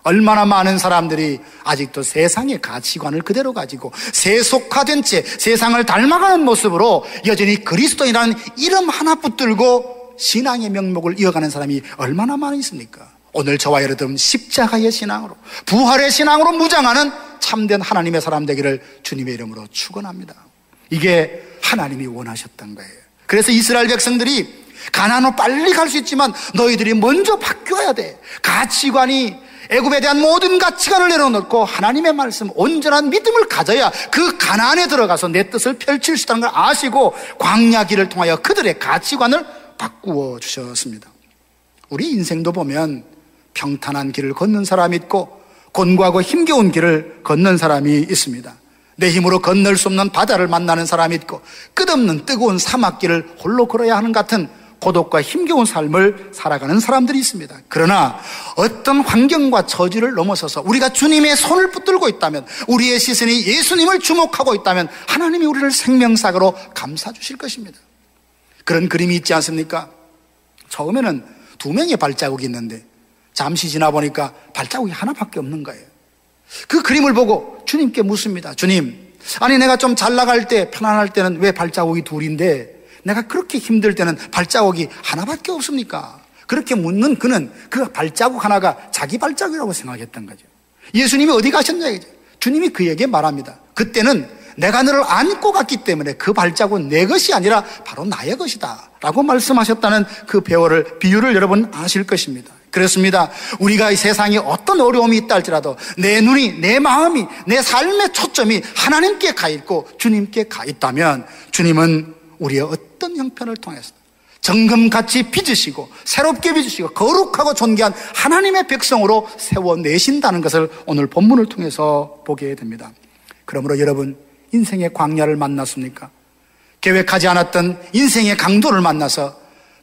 얼마나 많은 사람들이 아직도 세상의 가치관을 그대로 가지고 세속화된 채 세상을 닮아가는 모습으로 여전히 그리스도인이라는 이름 하나 붙들고 신앙의 명목을 이어가는 사람이 얼마나 많이 있습니까? 오늘 저와 여러분 십자가의 신앙으로 부활의 신앙으로 무장하는 참된 하나님의 사람 되기를 주님의 이름으로 축원합니다. 이게 하나님이 원하셨던 거예요. 그래서 이스라엘 백성들이 가나안으로 빨리 갈 수 있지만 너희들이 먼저 바뀌어야 돼. 가치관이 애굽에 대한 모든 가치관을 내려놓고 하나님의 말씀, 온전한 믿음을 가져야 그 가나안에 들어가서 내 뜻을 펼칠 수 있다는 걸 아시고 광야길을 통하여 그들의 가치관을 바꾸어 주셨습니다. 우리 인생도 보면 평탄한 길을 걷는 사람이 있고 곤고하고 힘겨운 길을 걷는 사람이 있습니다. 내 힘으로 건널 수 없는 바다를 만나는 사람이 있고 끝없는 뜨거운 사막길을 홀로 걸어야 하는 같은 고독과 힘겨운 삶을 살아가는 사람들이 있습니다. 그러나 어떤 환경과 처지를 넘어서서 우리가 주님의 손을 붙들고 있다면, 우리의 시선이 예수님을 주목하고 있다면 하나님이 우리를 생명사고로 감싸주실 것입니다. 그런 그림이 있지 않습니까? 처음에는 2명의 발자국이 있는데 잠시 지나 보니까 발자국이 하나밖에 없는 거예요. 그 그림을 보고 주님께 묻습니다. 주님, 아니 내가 좀 잘 나갈 때, 편안할 때는 왜 발자국이 둘인데 내가 그렇게 힘들 때는 발자국이 하나밖에 없습니까? 그렇게 묻는 그는 그 발자국 하나가 자기 발자국이라고 생각했던 거죠. 예수님이 어디 가셨냐 이거죠. 주님이 그에게 말합니다. 그때는 내가 너를 안고 갔기 때문에 그 발자국은 내 것이 아니라 바로 나의 것이다 라고 말씀하셨다는 그 비유를 여러분 아실 것입니다. 그렇습니다. 우리가 이 세상에 어떤 어려움이 있다 할지라도 내 눈이, 내 마음이, 내 삶의 초점이 하나님께 가 있고 주님께 가 있다면 주님은 우리의 어떤 형편을 통해서 정금같이 빚으시고 새롭게 빚으시고 거룩하고 존귀한 하나님의 백성으로 세워내신다는 것을 오늘 본문을 통해서 보게 됩니다. 그러므로 여러분, 인생의 광야를 만났습니까? 계획하지 않았던 인생의 강도를 만나서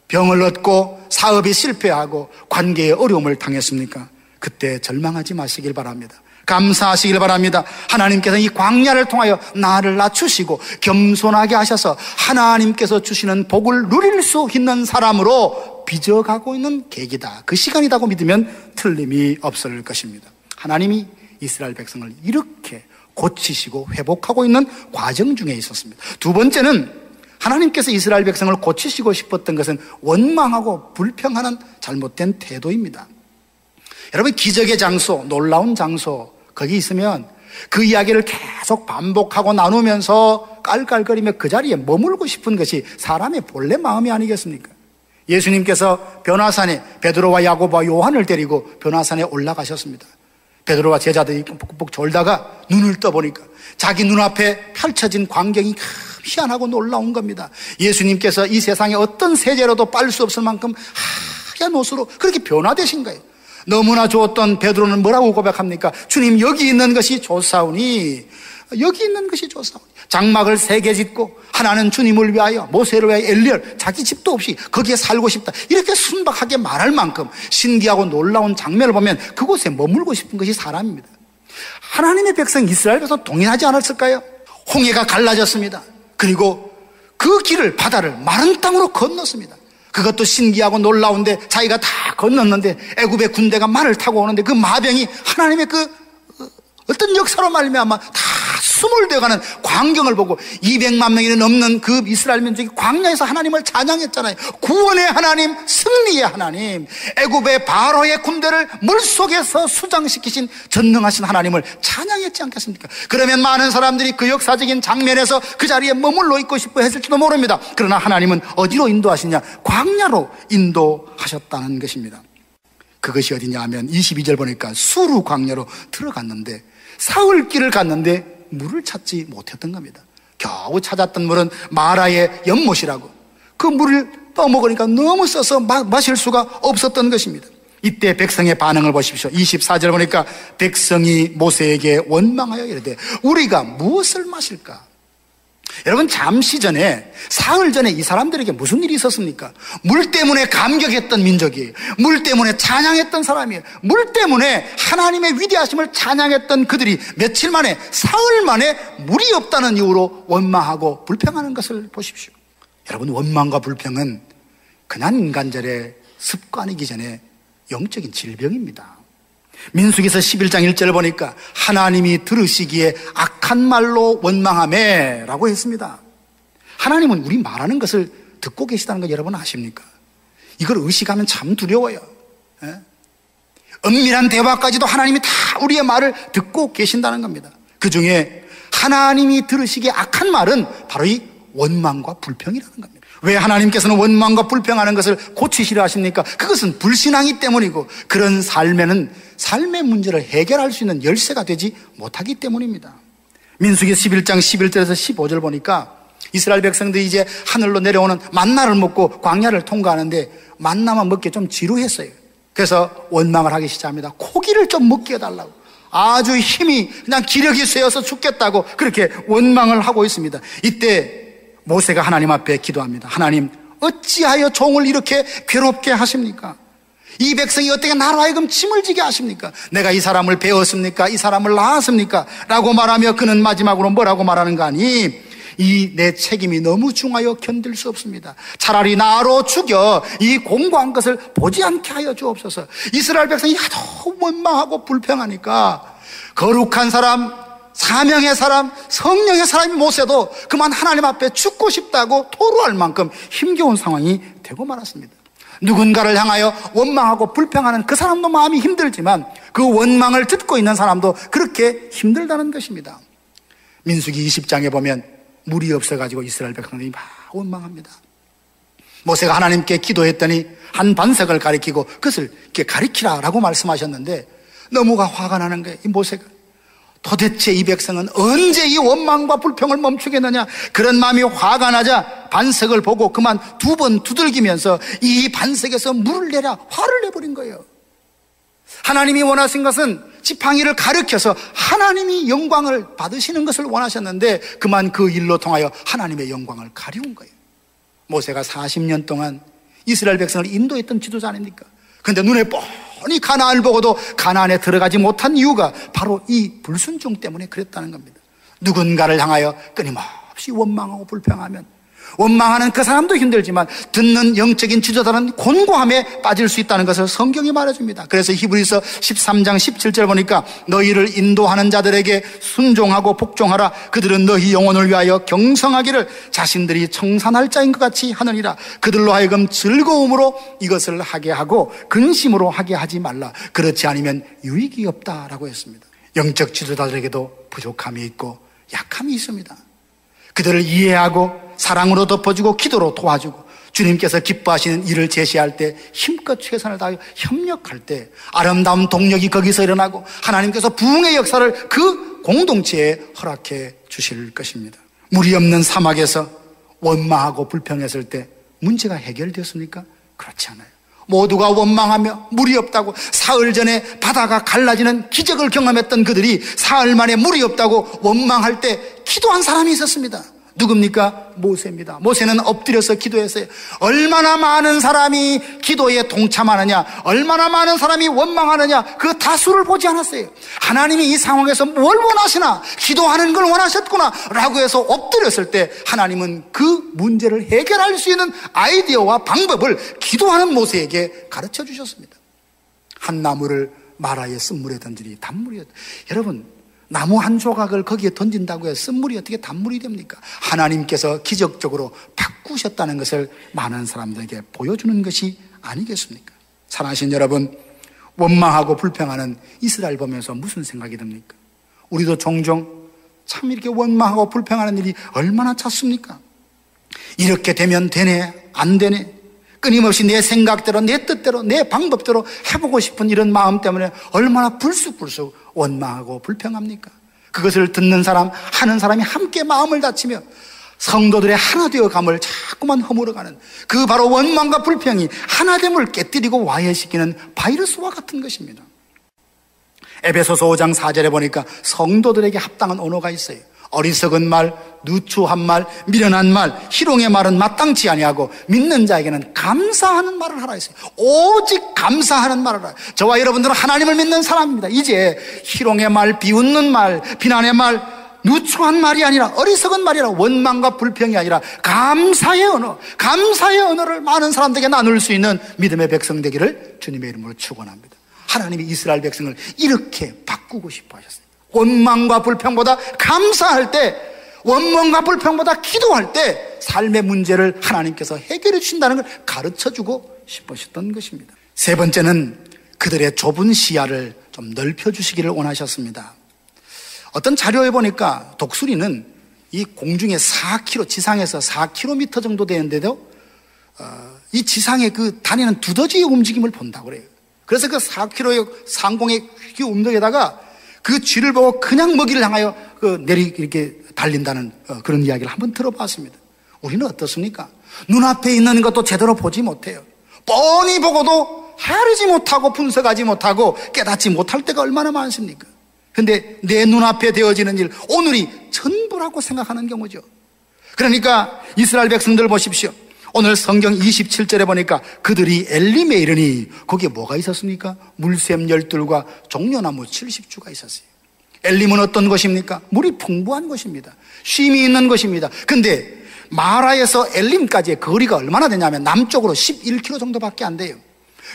병을 얻고 사업이 실패하고 관계에 어려움을 당했습니까? 그때 절망하지 마시길 바랍니다. 감사하시길 바랍니다. 하나님께서 이 광야를 통하여 나를 낮추시고 겸손하게 하셔서 하나님께서 주시는 복을 누릴 수 있는 사람으로 빚어가고 있는 계기다, 그 시간이라고 믿으면 틀림이 없을 것입니다. 하나님이 이스라엘 백성을 이렇게 고치시고 회복하고 있는 과정 중에 있었습니다. 두 번째는 하나님께서 이스라엘 백성을 고치시고 싶었던 것은 원망하고 불평하는 잘못된 태도입니다. 여러분, 기적의 장소, 놀라운 장소, 거기 있으면 그 이야기를 계속 반복하고 나누면서 깔깔거리며 그 자리에 머물고 싶은 것이 사람의 본래 마음이 아니겠습니까? 예수님께서 변화산에 베드로와 야고보와 요한을 데리고 변화산에 올라가셨습니다. 베드로가 제자들이 뻑뻑 졸다가 눈을 떠보니까 자기 눈앞에 펼쳐진 광경이 희한하고 놀라운 겁니다. 예수님께서 이 세상에 어떤 세제로도 빨 수 없을 만큼 하얀 옷으로 그렇게 변화되신 거예요. 너무나 좋았던 베드로는 뭐라고 고백합니까? 주님, 여기 있는 것이 좋사오니, 여기 있는 것이 좋사오니. 장막을 3개 짓고 하나는 주님을 위하여, 모세를 위하여, 엘리야를, 자기 집도 없이 거기에 살고 싶다, 이렇게 순박하게 말할 만큼 신기하고 놀라운 장면을 보면 그곳에 머물고 싶은 것이 사람입니다. 하나님의 백성 이스라엘 백성 동의하지 않았을까요? 홍해가 갈라졌습니다. 그리고 그 길을, 바다를 마른 땅으로 건넜습니다. 그것도 신기하고 놀라운데 자기가 다 건넜는데 애굽의 군대가 말을 타고 오는데 그 마병이 하나님의 그 어떤 역사로 말미암아 다 수몰되어가는 광경을 보고 200만 명이 넘는 그 이스라엘 민족이 광야에서 하나님을 찬양했잖아요. 구원의 하나님, 승리의 하나님, 애굽의 바로의 군대를 물속에서 수장시키신 전능하신 하나님을 찬양했지 않겠습니까? 그러면 많은 사람들이 그 역사적인 장면에서 그 자리에 머물러 있고 싶어 했을지도 모릅니다. 그러나 하나님은 어디로 인도하시냐? 광야로 인도하셨다는 것입니다. 그것이 어디냐 하면 22절 보니까 수르 광야로 들어갔는데 사흘 길을 갔는데 물을 찾지 못했던 겁니다. 겨우 찾았던 물은 마라의 연못이라고, 그 물을 떠먹으니까 너무 써서 마실 수가 없었던 것입니다. 이때 백성의 반응을 보십시오. 24절 보니까 백성이 모세에게 원망하여 이르되 우리가 무엇을 마실까? 여러분, 잠시 전에, 사흘 전에 이 사람들에게 무슨 일이 있었습니까? 물 때문에 감격했던 민족이에요. 물 때문에 찬양했던 사람이에요. 물 때문에 하나님의 위대하심을 찬양했던 그들이 며칠 만에, 사흘 만에 물이 없다는 이유로 원망하고 불평하는 것을 보십시오. 여러분, 원망과 불평은 그냥 인간절의 습관이기 전에 영적인 질병입니다. 민수기서 11장 1절을 보니까 하나님이 들으시기에 악한 말로 원망하매 라고 했습니다. 하나님은 우리 말하는 것을 듣고 계시다는 거 여러분 아십니까? 이걸 의식하면 참 두려워요. 은밀한 대화까지도 하나님이 다 우리의 말을 듣고 계신다는 겁니다. 그 중에 하나님이 들으시기에 악한 말은 바로 이 원망과 불평이라는 겁니다. 왜 하나님께서는 원망과 불평하는 것을 고치시려 하십니까? 그것은 불신앙이 때문이고 그런 삶에는 삶의 문제를 해결할 수 있는 열쇠가 되지 못하기 때문입니다. 민수기 11장 11절에서 15절 보니까 이스라엘 백성들이 이제 하늘로 내려오는 만나를 먹고 광야를 통과하는데 만나만 먹기 좀 지루했어요. 그래서 원망을 하기 시작합니다. 고기를 좀 먹게 해달라고. 아주 힘이 그냥 기력이 쇠어서 죽겠다고 그렇게 원망을 하고 있습니다. 이때 모세가 하나님 앞에 기도합니다. 하나님, 어찌하여 종을 이렇게 괴롭게 하십니까? 이 백성이 어떻게 나로 하여금 짐을 지게 하십니까? 내가 이 사람을 배웠습니까? 이 사람을 낳았습니까? 라고 말하며 그는 마지막으로 뭐라고 말하는가 하니, 이 내 책임이 너무 중하여 견딜 수 없습니다. 차라리 나로 죽여 이 공고한 것을 보지 않게 하여 주옵소서. 이스라엘 백성이 하도 원망하고 불평하니까 거룩한 사람, 사명의 사람, 성령의 사람이 모세도 그만 하나님 앞에 죽고 싶다고 토로할 만큼 힘겨운 상황이 되고 말았습니다. 누군가를 향하여 원망하고 불평하는 그 사람도 마음이 힘들지만 그 원망을 듣고 있는 사람도 그렇게 힘들다는 것입니다. 민수기 20장에 보면 물이 없어가지고 이스라엘 백성들이 막 원망합니다. 모세가 하나님께 기도했더니 한 반석을 가리키고 그것을 이렇게 가리키라라고 말씀하셨는데 너무가 화가 나는 거예요. 이 모세가 도대체 이 백성은 언제 이 원망과 불평을 멈추겠느냐, 그런 마음이 화가 나자 반석을 보고 그만 2번 두들기면서 이 반석에서 물을 내라 화를 내버린 거예요. 하나님이 원하신 것은 지팡이를 가르쳐서 하나님이 영광을 받으시는 것을 원하셨는데 그만 그 일로 통하여 하나님의 영광을 가리운 거예요. 모세가 40년 동안 이스라엘 백성을 인도했던 지도자 아닙니까? 그런데 눈에 뻔히 가나안을 보고도 가나안에 들어가지 못한 이유가 바로 이 불순종 때문에 그랬다는 겁니다. 누군가를 향하여 끊임없이 원망하고 불평하면 원망하는 그 사람도 힘들지만 듣는 영적인 지도자는 곤고함에 빠질 수 있다는 것을 성경이 말해줍니다. 그래서 히브리서 13장 17절 보니까 너희를 인도하는 자들에게 순종하고 복종하라. 그들은 너희 영혼을 위하여 경성하기를 자신들이 청산할 자인 것 같이 하느니라. 그들로 하여금 즐거움으로 이것을 하게 하고 근심으로 하게 하지 말라. 그렇지 않으면 유익이 없다라고 했습니다. 영적 지도자들에게도 부족함이 있고 약함이 있습니다. 그들을 이해하고 사랑으로 덮어주고 기도로 도와주고 주님께서 기뻐하시는 일을 제시할 때 힘껏 최선을 다하여 협력할 때 아름다운 동력이 거기서 일어나고 하나님께서 부흥의 역사를 그 공동체에 허락해 주실 것입니다. 물이 없는 사막에서 원망하고 불평했을 때 문제가 해결되었습니까? 그렇지 않아요. 모두가 원망하며 물이 없다고 사흘 전에 바다가 갈라지는 기적을 경험했던 그들이 사흘 만에 물이 없다고 원망할 때 기도한 사람이 있었습니다. 누굽니까? 모세입니다. 모세는 엎드려서 기도했어요. 얼마나 많은 사람이 기도에 동참하느냐, 얼마나 많은 사람이 원망하느냐, 그 다수를 보지 않았어요. 하나님이 이 상황에서 뭘 원하시나, 기도하는 걸 원하셨구나 라고 해서 엎드렸을 때 하나님은 그 문제를 해결할 수 있는 아이디어와 방법을 기도하는 모세에게 가르쳐 주셨습니다. 한 나무를 마라의 쓴물에 던지니 단물이었다. 여러분, 나무 한 조각을 거기에 던진다고 해서 쓴물이 어떻게 단물이 됩니까? 하나님께서 기적적으로 바꾸셨다는 것을 많은 사람들에게 보여주는 것이 아니겠습니까? 사랑하신 여러분, 원망하고 불평하는 이스라엘 보면서 무슨 생각이 듭니까? 우리도 종종 참 이렇게 원망하고 불평하는 일이 얼마나 잦습니까? 이렇게 되면 되네, 안 되네, 끊임없이 내 생각대로, 내 뜻대로, 내 방법대로 해보고 싶은 이런 마음 때문에 얼마나 불쑥불쑥 원망하고 불평합니까? 그것을 듣는 사람, 하는 사람이 함께 마음을 다치며 성도들의 하나 되어감을 자꾸만 허물어가는 그 바로 원망과 불평이 하나됨을 깨뜨리고 와해시키는 바이러스와 같은 것입니다. 에베소서 5장 4절에 보니까 성도들에게 합당한 언어가 있어요. 어리석은 말, 누추한 말, 미련한 말, 희롱의 말은 마땅치 아니하고 믿는 자에게는 감사하는 말을 하라 했어요. 오직 감사하는 말을 하라. 저와 여러분들은 하나님을 믿는 사람입니다. 이제 희롱의 말, 비웃는 말, 비난의 말, 누추한 말이 아니라 어리석은 말이라 원망과 불평이 아니라 감사의 언어, 감사의 언어를 많은 사람들에게 나눌 수 있는 믿음의 백성 되기를 주님의 이름으로 축원합니다. 하나님이 이스라엘 백성을 이렇게 바꾸고 싶어 하셨어요. 원망과 불평보다 감사할 때, 원망과 불평보다 기도할 때 삶의 문제를 하나님께서 해결해 주신다는 걸 가르쳐주고 싶으셨던 것입니다. 세 번째는 그들의 좁은 시야를 좀 넓혀주시기를 원하셨습니다. 어떤 자료에 보니까 독수리는 이 공중에 4km, 지상에서 4km 정도 되는데도 이 지상에 그 다니는 두더지의 움직임을 본다고 그래요. 그래서 그 4km의 상공의 휘 운동에다가 그 쥐를 보고 그냥 먹이를 향하여 이렇게 달린다는 그런 이야기를 한번 들어봤습니다. 우리는 어떻습니까? 눈앞에 있는 것도 제대로 보지 못해요. 뻔히 보고도 헤아리지 못하고 분석하지 못하고 깨닫지 못할 때가 얼마나 많습니까? 근데 내 눈앞에 되어지는 일, 오늘이 전부라고 생각하는 경우죠. 그러니까 이스라엘 백성들 보십시오. 오늘 성경 27절에 보니까 그들이 엘림에 이르니 거기에 뭐가 있었습니까? 물샘 12과 종려나무 70주가 있었어요. 엘림은 어떤 곳입니까? 물이 풍부한 곳입니다. 쉼이 있는 곳입니다. 근데 마라에서 엘림까지의 거리가 얼마나 되냐면 남쪽으로 11km 정도밖에 안 돼요.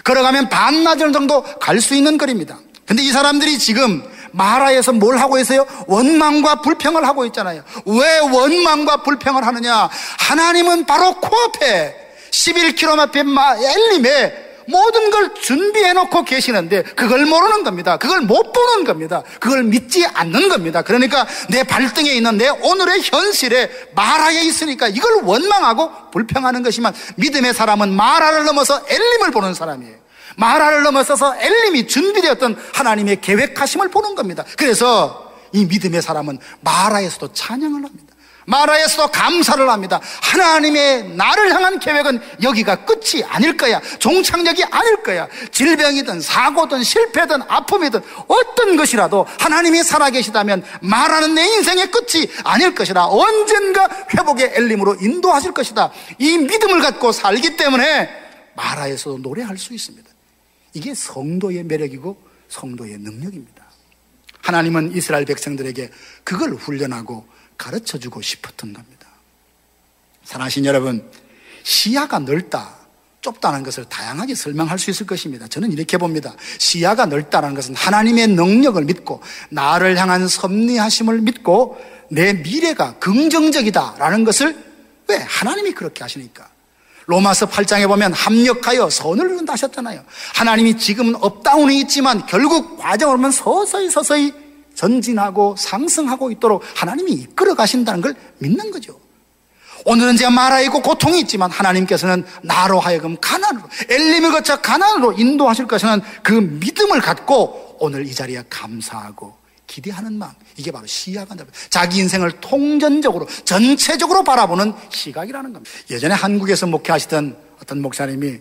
걸어가면 반나절 정도 갈 수 있는 거리입니다. 근데 이 사람들이 지금 마라에서 뭘 하고 있어요? 원망과 불평을 하고 있잖아요. 왜 원망과 불평을 하느냐? 하나님은 바로 코앞에 11km 앞에 엘림에 모든 걸 준비해 놓고 계시는데 그걸 모르는 겁니다. 그걸 못 보는 겁니다. 그걸 믿지 않는 겁니다. 그러니까 내 발등에 있는 내 오늘의 현실에 마라에 있으니까 이걸 원망하고 불평하는 것이면 믿음의 사람은 마라를 넘어서 엘림을 보는 사람이에요. 마라를 넘어서서 엘림이 준비되었던 하나님의 계획하심을 보는 겁니다. 그래서 이 믿음의 사람은 마라에서도 찬양을 합니다. 마라에서도 감사를 합니다. 하나님의 나를 향한 계획은 여기가 끝이 아닐 거야. 종착역이 아닐 거야. 질병이든 사고든 실패든 아픔이든 어떤 것이라도 하나님이 살아계시다면 마라는 내 인생의 끝이 아닐 것이다. 언젠가 회복의 엘림으로 인도하실 것이다. 이 믿음을 갖고 살기 때문에 마라에서도 노래할 수 있습니다. 이게 성도의 매력이고 성도의 능력입니다. 하나님은 이스라엘 백성들에게 그걸 훈련하고 가르쳐주고 싶었던 겁니다. 사랑하신 여러분, 시야가 넓다, 좁다는 것을 다양하게 설명할 수 있을 것입니다. 저는 이렇게 봅니다. 시야가 넓다는 것은 하나님의 능력을 믿고 나를 향한 섭리하심을 믿고 내 미래가 긍정적이다라는 것을 왜 하나님이 그렇게 하시니까? 로마서 8장에 보면 합력하여 선을 이룬다 하셨잖아요. 하나님이 지금은 업다운이 있지만 결국 과정을 보면 서서히 전진하고 상승하고 있도록 하나님이 이끌어 가신다는 걸 믿는 거죠. 오늘은 제가 마라에 있고 고통이 있지만 하나님께서는 나로 하여금 가난으로, 엘림을 거쳐 가난으로 인도하실 것이라는 그 믿음을 갖고 오늘 이 자리에 감사하고 기대하는 마음, 이게 바로 시야관다. 자기 인생을 통전적으로 전체적으로 바라보는 시각이라는 겁니다. 예전에 한국에서 목회하시던 어떤 목사님이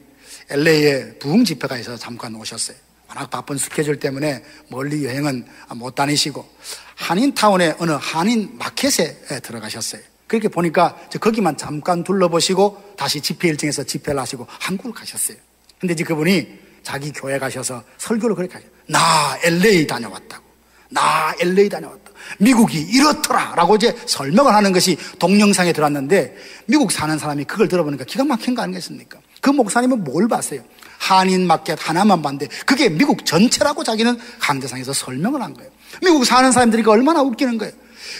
LA에 부흥 집회가 있어서 잠깐 오셨어요. 워낙 바쁜 스케줄 때문에 멀리 여행은 못 다니시고 한인타운의 어느 한인 마켓에 들어가셨어요. 그렇게 보니까 거기만 잠깐 둘러보시고 다시 집회 일정에서 집회를 하시고 한국을 가셨어요. 근데 이제 그분이 자기 교회 가셔서 설교를 그렇게 하셨어요. 나 LA 다녀왔다고. 나 LA 다녀왔다. 미국이 이렇더라 라고 이제 설명을 하는 것이 동영상에 들어왔는데, 미국 사는 사람이 그걸 들어보니까 기가 막힌 거 아니겠습니까? 그 목사님은 뭘 봤어요? 한인 마켓 하나만 봤는데 그게 미국 전체라고 자기는 강대상에서 설명을 한 거예요. 미국 사는 사람들이 얼마나 웃기는 거예요.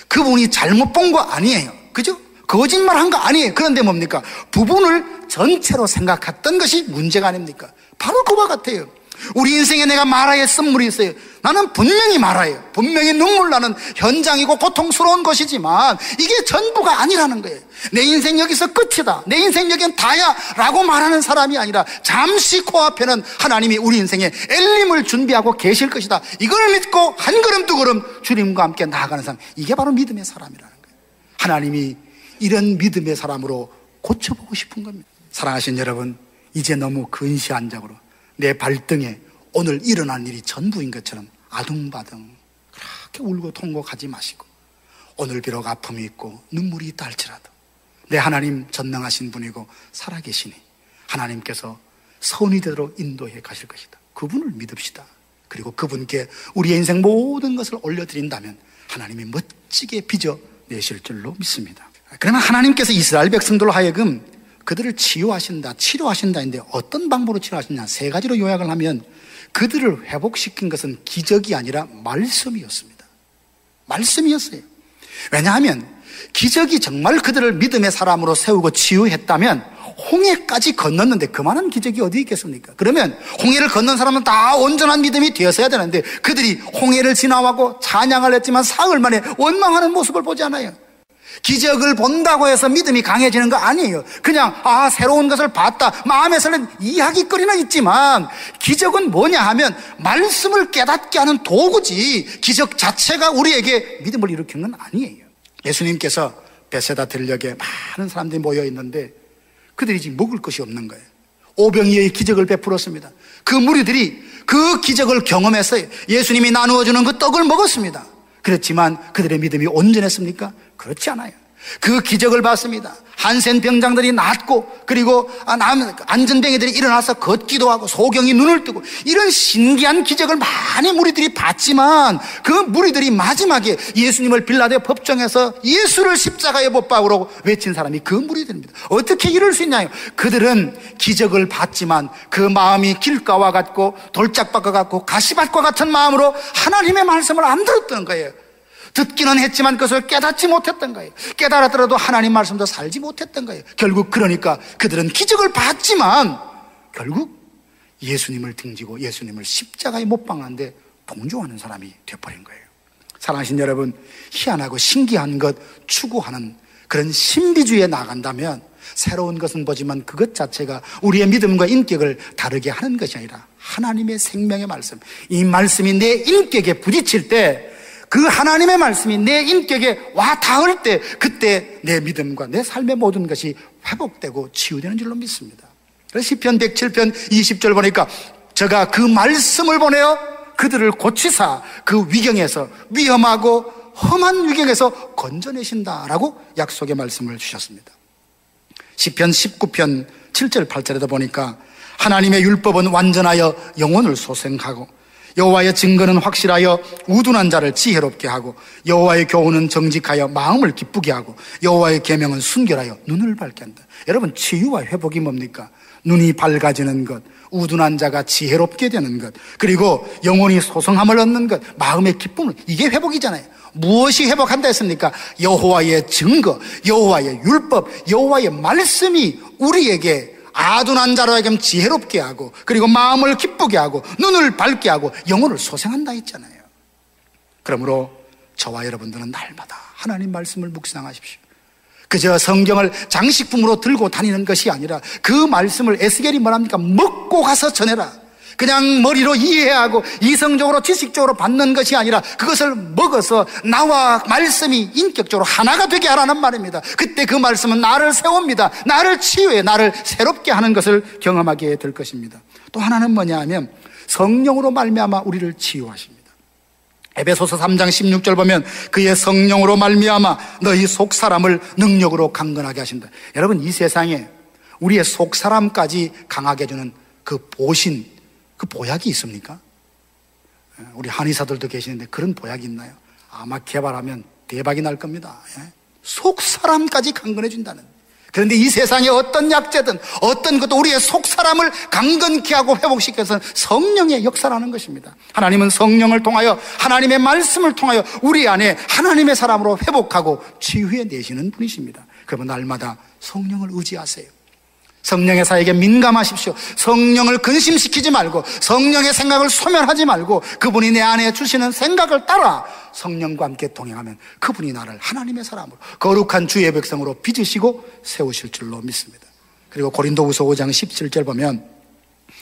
그분이 잘못 본 거 아니에요. 그죠? 거짓말 한 거 아니에요. 그런데 뭡니까? 부분을 전체로 생각했던 것이 문제가 아닙니까? 바로 그와 같아요. 우리 인생에 내가 마라의 선물이 있어요. 나는 분명히 마라예요. 분명히 눈물 나는 현장이고 고통스러운 것이지만 이게 전부가 아니라는 거예요. 내 인생 여기서 끝이다, 내 인생 여긴 다야 라고 말하는 사람이 아니라 잠시 코앞에는 하나님이 우리 인생에 엘림을 준비하고 계실 것이다, 이걸 믿고 한 걸음 두 걸음 주님과 함께 나아가는 사람, 이게 바로 믿음의 사람이라는 거예요. 하나님이 이런 믿음의 사람으로 고쳐보고 싶은 겁니다. 사랑하신 여러분, 이제 너무 근시한 적으로 내 발등에 오늘 일어난 일이 전부인 것처럼 아둥바둥 그렇게 울고 통곡하지 마시고, 오늘 비록 아픔이 있고 눈물이 있다 할지라도 내 하나님 전능하신 분이고 살아계시니 하나님께서 선의대로 인도해 가실 것이다. 그분을 믿읍시다. 그리고 그분께 우리의 인생 모든 것을 올려드린다면 하나님이 멋지게 빚어내실 줄로 믿습니다. 그러면 하나님께서 이스라엘 백성들로 하여금 그들을 치유하신다, 치료하신다인데 어떤 방법으로 치료하시냐? 세 가지로 요약을 하면 그들을 회복시킨 것은 기적이 아니라 말씀이었습니다. 말씀이었어요. 왜냐하면 기적이 정말 그들을 믿음의 사람으로 세우고 치유했다면 홍해까지 건넜는데 그만한 기적이 어디 있겠습니까? 그러면 홍해를 건넌 사람은 다 온전한 믿음이 되었어야 되는데 그들이 홍해를 지나가고 찬양을 했지만 사흘 만에 원망하는 모습을 보지 않아요. 기적을 본다고 해서 믿음이 강해지는 거 아니에요. 그냥 새로운 것을 봤다, 마음에 설레는 이야기거리는 있지만 기적은 뭐냐 하면 말씀을 깨닫게 하는 도구지 기적 자체가 우리에게 믿음을 일으키는 건 아니에요. 예수님께서 베세다 들녘에 많은 사람들이 모여 있는데 그들이 지금 먹을 것이 없는 거예요. 오병이어의 기적을 베풀었습니다. 그 무리들이 그 기적을 경험해서 예수님이 나누어주는 그 떡을 먹었습니다. 그렇지만 그들의 믿음이 온전했습니까? 그렇지 않아요. 그 기적을 봤습니다. 한센 병장들이 낫고, 그리고 안전병이들이 일어나서 걷기도 하고, 소경이 눈을 뜨고, 이런 신기한 기적을 많이 무리들이 봤지만 그 무리들이 마지막에 예수님을 빌라데 법정에서 예수를 십자가에 못 박으라고 외친 사람이 그 무리들입니다. 어떻게 이럴 수 있냐요? 그들은 기적을 봤지만 그 마음이 길가와 같고 돌짝밭과 같고 가시밭과 같은 마음으로 하나님의 말씀을 안 들었던 거예요. 듣기는 했지만 그것을 깨닫지 못했던 거예요. 깨달았더라도 하나님 말씀도 살지 못했던 거예요. 결국 그러니까 그들은 기적을 봤지만 결국 예수님을 등지고 예수님을 십자가에 못 박는데 동조하는 사람이 되어버린 거예요. 사랑하신 여러분, 희한하고 신기한 것 추구하는 그런 신비주의에 나간다면 새로운 것은 보지만 그것 자체가 우리의 믿음과 인격을 다르게 하는 것이 아니라 하나님의 생명의 말씀, 이 말씀이 내 인격에 부딪힐 때, 그 하나님의 말씀이 내 인격에 와 닿을 때, 그때 내 믿음과 내 삶의 모든 것이 회복되고 치유되는 줄로 믿습니다. 그래서 시편 107편 20절 보니까 저가 그 말씀을 보내어 그들을 고치사 그 위경에서, 위험하고 험한 위경에서 건져내신다라고 약속의 말씀을 주셨습니다. 시편 19편 7절 8절에도 보니까 하나님의 율법은 완전하여 영혼을 소생하고 여호와의 증거는 확실하여 우둔한 자를 지혜롭게 하고 여호와의 교훈은 정직하여 마음을 기쁘게 하고 여호와의 계명은 순결하여 눈을 밝게 한다. 여러분, 치유와 회복이 뭡니까? 눈이 밝아지는 것, 우둔한 자가 지혜롭게 되는 것, 그리고 영혼이 소성함을 얻는 것, 마음의 기쁨을, 이게 회복이잖아요. 무엇이 회복한다 했습니까? 여호와의 증거, 여호와의 율법, 여호와의 말씀이 우리에게 아둔한 자로 하여금 지혜롭게 하고, 그리고 마음을 기쁘게 하고, 눈을 밝게 하고, 영혼을 소생한다 했잖아요. 그러므로 저와 여러분들은 날마다 하나님 말씀을 묵상하십시오. 그저 성경을 장식품으로 들고 다니는 것이 아니라 그 말씀을 에스겔이 뭐랍니까? 먹고 가서 전해라. 그냥 머리로 이해하고 이성적으로 지식적으로 받는 것이 아니라 그것을 먹어서 나와 말씀이 인격적으로 하나가 되게 하라는 말입니다. 그때 그 말씀은 나를 세웁니다. 나를 치유해, 나를 새롭게 하는 것을 경험하게 될 것입니다. 또 하나는 뭐냐 하면 성령으로 말미암아 우리를 치유하십니다. 에베소서 3장 16절 보면 그의 성령으로 말미암아 너희 속사람을 능력으로 강건하게 하신다. 여러분, 이 세상에 우리의 속사람까지 강하게 해주는 그 보신, 그 보약이 있습니까? 우리 한의사들도 계시는데 그런 보약이 있나요? 아마 개발하면 대박이 날 겁니다. 속사람까지 강건해 준다는. 그런데 이 세상에 어떤 약재든 어떤 것도 우리의 속사람을 강건케 하고 회복시켜서 성령의 역사라는 것입니다. 하나님은 성령을 통하여 하나님의 말씀을 통하여 우리 안에 하나님의 사람으로 회복하고 치유해 내시는 분이십니다. 그러면 날마다 성령을 의지하세요. 성령의 사역에 민감하십시오. 성령을 근심시키지 말고 성령의 생각을 소멸하지 말고 그분이 내 안에 주시는 생각을 따라 성령과 함께 동행하면 그분이 나를 하나님의 사람으로 거룩한 주의 백성으로 빚으시고 세우실 줄로 믿습니다. 그리고 고린도후서 5장 17절 보면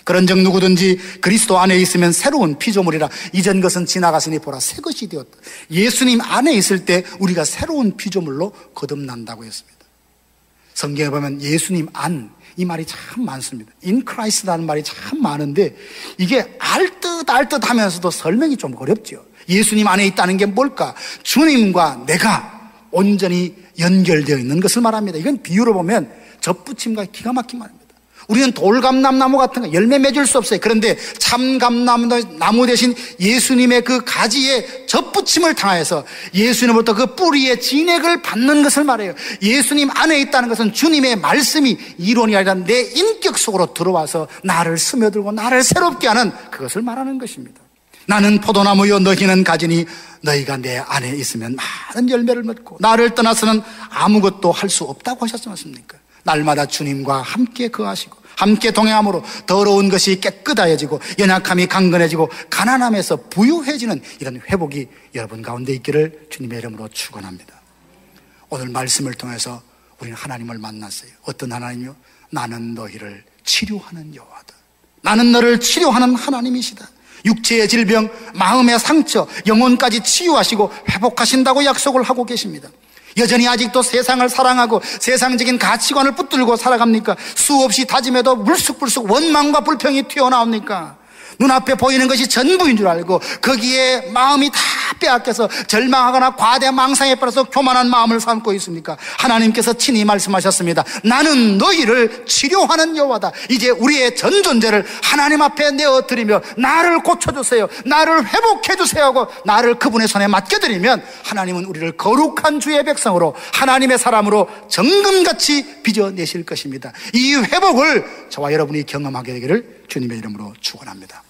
그런즉 누구든지 그리스도 안에 있으면 새로운 피조물이라 이전 것은 지나갔으니 보라 새 것이 되었다. 예수님 안에 있을 때 우리가 새로운 피조물로 거듭난다고 했습니다. 성경에 보면 예수님 안, 이 말이 참 많습니다. In Christ라는 말이 참 많은데 이게 알듯 하면서도 설명이 좀 어렵죠. 예수님 안에 있다는 게 뭘까? 주님과 내가 온전히 연결되어 있는 것을 말합니다. 이건 비유로 보면 젖붙임과 기가 막힌 말입니다. 우리는 돌감람나무 같은 거 열매 맺을 수 없어요. 그런데 참감나무 대신 예수님의 그 가지에 젖붙임을 당하여서 예수님으로부터 그 뿌리의 진액을 받는 것을 말해요. 예수님 안에 있다는 것은 주님의 말씀이 이론이 아니라 내 인격 속으로 들어와서 나를 스며들고 나를 새롭게 하는 그것을 말하는 것입니다. 나는 포도나무요 너희는 가지니 너희가 내 안에 있으면 많은 열매를 맺고 나를 떠나서는 아무것도 할 수 없다고 하셨지 않습니까? 날마다 주님과 함께 거하시고 함께 동행함으로 더러운 것이 깨끗하여지고 연약함이 강건해지고 가난함에서 부유해지는 이런 회복이 여러분 가운데 있기를 주님의 이름으로 축원합니다. 오늘 말씀을 통해서 우리는 하나님을 만났어요. 어떤 하나님이요? 나는 너희를 치료하는 여호와다. 나는 너를 치료하는 하나님이시다. 육체의 질병, 마음의 상처, 영혼까지 치유하시고 회복하신다고 약속을 하고 계십니다. 여전히 아직도 세상을 사랑하고 세상적인 가치관을 붙들고 살아갑니까? 수없이 다짐해도 물쑥불쑥 원망과 불평이 튀어나옵니까? 눈앞에 보이는 것이 전부인 줄 알고 거기에 마음이 다 빼앗겨서 절망하거나 과대 망상에 빠져서 교만한 마음을 삼고 있습니까? 하나님께서 친히 말씀하셨습니다. 나는 너희를 치료하는 여호와다. 이제 우리의 전 존재를 하나님 앞에 내어드리며 나를 고쳐주세요, 나를 회복해주세요 하고 나를 그분의 손에 맡겨드리면 하나님은 우리를 거룩한 주의 백성으로 하나님의 사람으로 정금같이 빚어내실 것입니다. 이 회복을 저와 여러분이 경험하게 되기를 주님의 이름으로 축원합니다.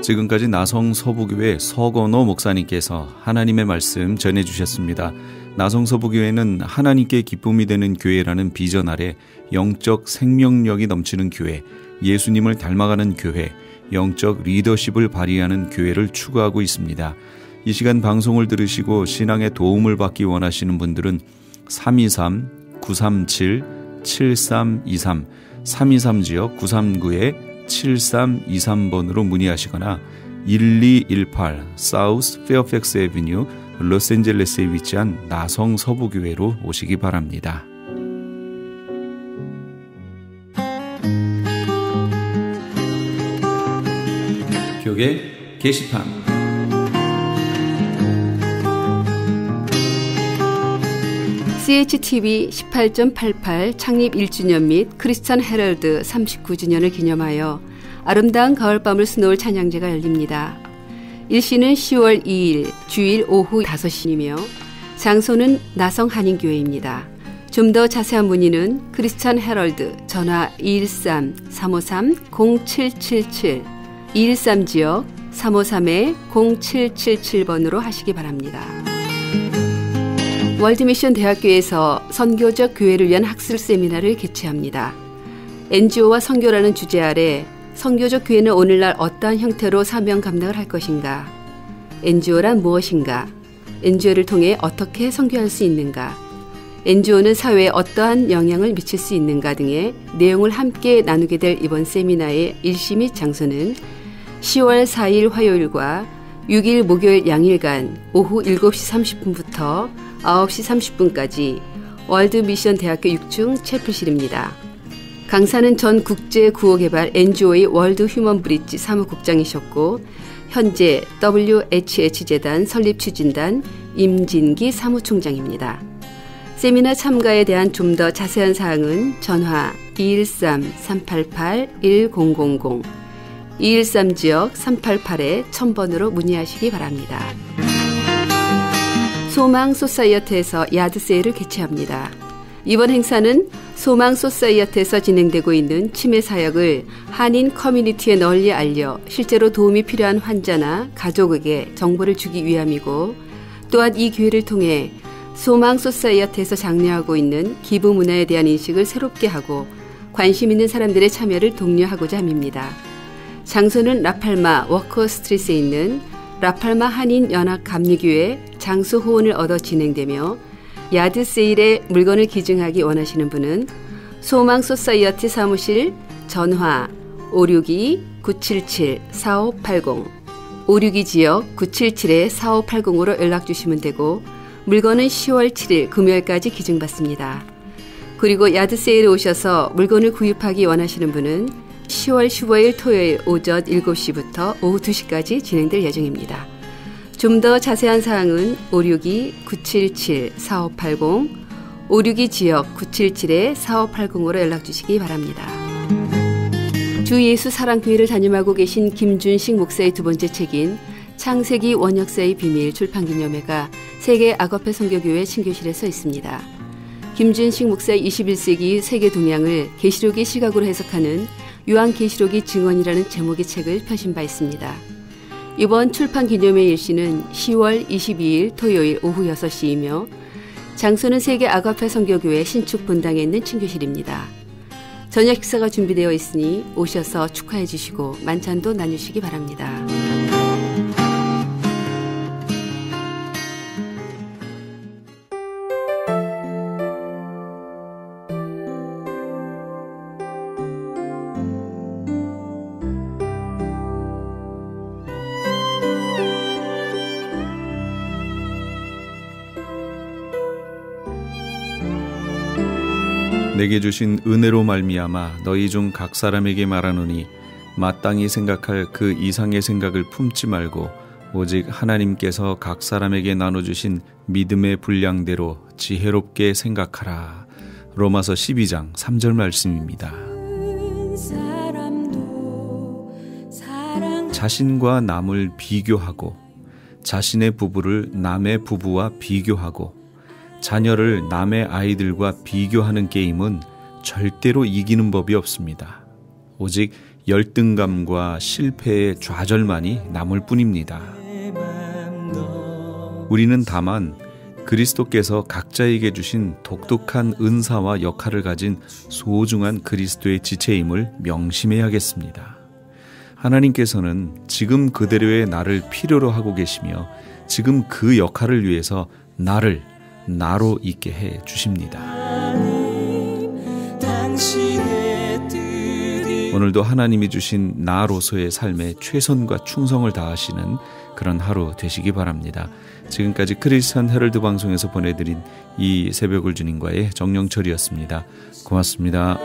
지금까지 나성서부교회 서건호 목사님께서 하나님의 말씀 전해주셨습니다. 나성서부교회는 하나님께 기쁨이 되는 교회라는 비전 아래 영적 생명력이 넘치는 교회, 예수님을 닮아가는 교회, 영적 리더십을 발휘하는 교회를 추구하고 있습니다. 이 시간 방송을 들으시고 신앙에 도움을 받기 원하시는 분들은 323-937-7323 323지역 939-7323번으로 문의하시거나 1218 사우스 페어팩스 애비뉴 로스앤젤레스에 위치한 나성서부교회로 오시기 바랍니다. 교계 게시판 CHTV 18.88 창립 1주년 및 크리스천 헤럴드 39주년을 기념하여 아름다운 가을밤을 수놓을 찬양제가 열립니다. 일시는 10월 2일 주일 오후 5시이며 장소는 나성한인교회입니다. 좀 더 자세한 문의는 크리스천 헤럴드 전화 213-353-0777 213지역 353-0777번으로 하시기 바랍니다. 월드미션 대학교에서 선교적 교회를 위한 학술 세미나를 개최합니다. NGO와 선교라는 주제 아래 선교적 교회는 오늘날 어떠한 형태로 사명 감당을 할 것인가? NGO란 무엇인가? NGO를 통해 어떻게 선교할 수 있는가, NGO는 사회에 어떠한 영향을 미칠 수 있는가 등의 내용을 함께 나누게 될 이번 세미나의 일시 및 장소는 10월 4일 화요일과 6일 목요일 양일간 오후 7시 30분부터 9시 30분까지 월드미션 대학교 6층 채플실입니다. 강사는 전 국제구호개발 NGO의 월드 휴먼 브릿지 사무국장이셨고 현재 WHH재단 설립 추진단 임진기 사무총장입니다. 세미나 참가에 대한 좀 더 자세한 사항은 전화 213-388-1000, 213지역 388-1000번으로 문의하시기 바랍니다. 소망 소사이어티에서 야드 세일을 개최합니다. 이번 행사는 소망 소사이어티에서 진행되고 있는 치매 사역을 한인 커뮤니티에 널리 알려 실제로 도움이 필요한 환자나 가족에게 정보를 주기 위함이고, 또한 이 기회를 통해 소망 소사이어티에서 장려하고 있는 기부 문화에 대한 인식을 새롭게 하고 관심 있는 사람들의 참여를 독려하고자 함입니다. 장소는 라팔마 워커 스트리트에 있는 라팔마 한인 연합 감리교회 장소 호언을 얻어 진행되며, 야드 세일에 물건을 기증하기 원하시는 분은 소망 소사이어티 사무실 전화 562-977-4580, 562지역 977-4580으로 연락 주시면 되고, 물건은 10월 7일 금요일까지 기증받습니다. 그리고 야드 세일에 오셔서 물건을 구입하기 원하시는 분은 10월 15일 토요일 오전 7시부터 오후 2시까지 진행될 예정입니다. 좀 더 자세한 사항은 562-977-4580, 562지역 977-4580으로 연락 주시기 바랍니다. 주 예수 사랑교회를 담임하고 계신 김준식 목사의 두 번째 책인 창세기 원역사의 비밀 출판기념회가 세계 아거페 선교교회 친교실에 서 있습니다. 김준식 목사의 21세기 세계 동향을 계시록의 시각으로 해석하는 요한계시록이 증언이라는 제목의 책을 펴신 바 있습니다. 이번 출판기념회 일시는 10월 22일 토요일 오후 6시이며 장소는 세계 아거페 선교교회 신축 본당에 있는 친교실입니다. 저녁 식사가 준비되어 있으니 오셔서 축하해 주시고 만찬도 나누시기 바랍니다. 내게 주신 은혜로 말미암아 너희 중 각 사람에게 말하노니 마땅히 생각할 그 이상의 생각을 품지 말고 오직 하나님께서 각 사람에게 나눠주신 믿음의 분량대로 지혜롭게 생각하라. 로마서 12장 3절 말씀입니다. 자신과 남을 비교하고 자신의 부부를 남의 부부와 비교하고 자녀를 남의 아이들과 비교하는 게임은 절대로 이기는 법이 없습니다. 오직 열등감과 실패의 좌절만이 남을 뿐입니다. 우리는 다만 그리스도께서 각자에게 주신 독특한 은사와 역할을 가진 소중한 그리스도의 지체임을 명심해야겠습니다. 하나님께서는 지금 그대로의 나를 필요로 하고 계시며 지금 그 역할을 위해서 나를 나로 있게 해 주십니다. 오늘도 하나님이 주신 나로서의 삶에 최선과 충성을 다하시는 그런 하루 되시기 바랍니다. 지금까지 크리스천 헤럴드 방송에서 보내드린 이 새벽을 주님과의 정영철이었습니다. 고맙습니다.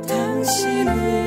당신의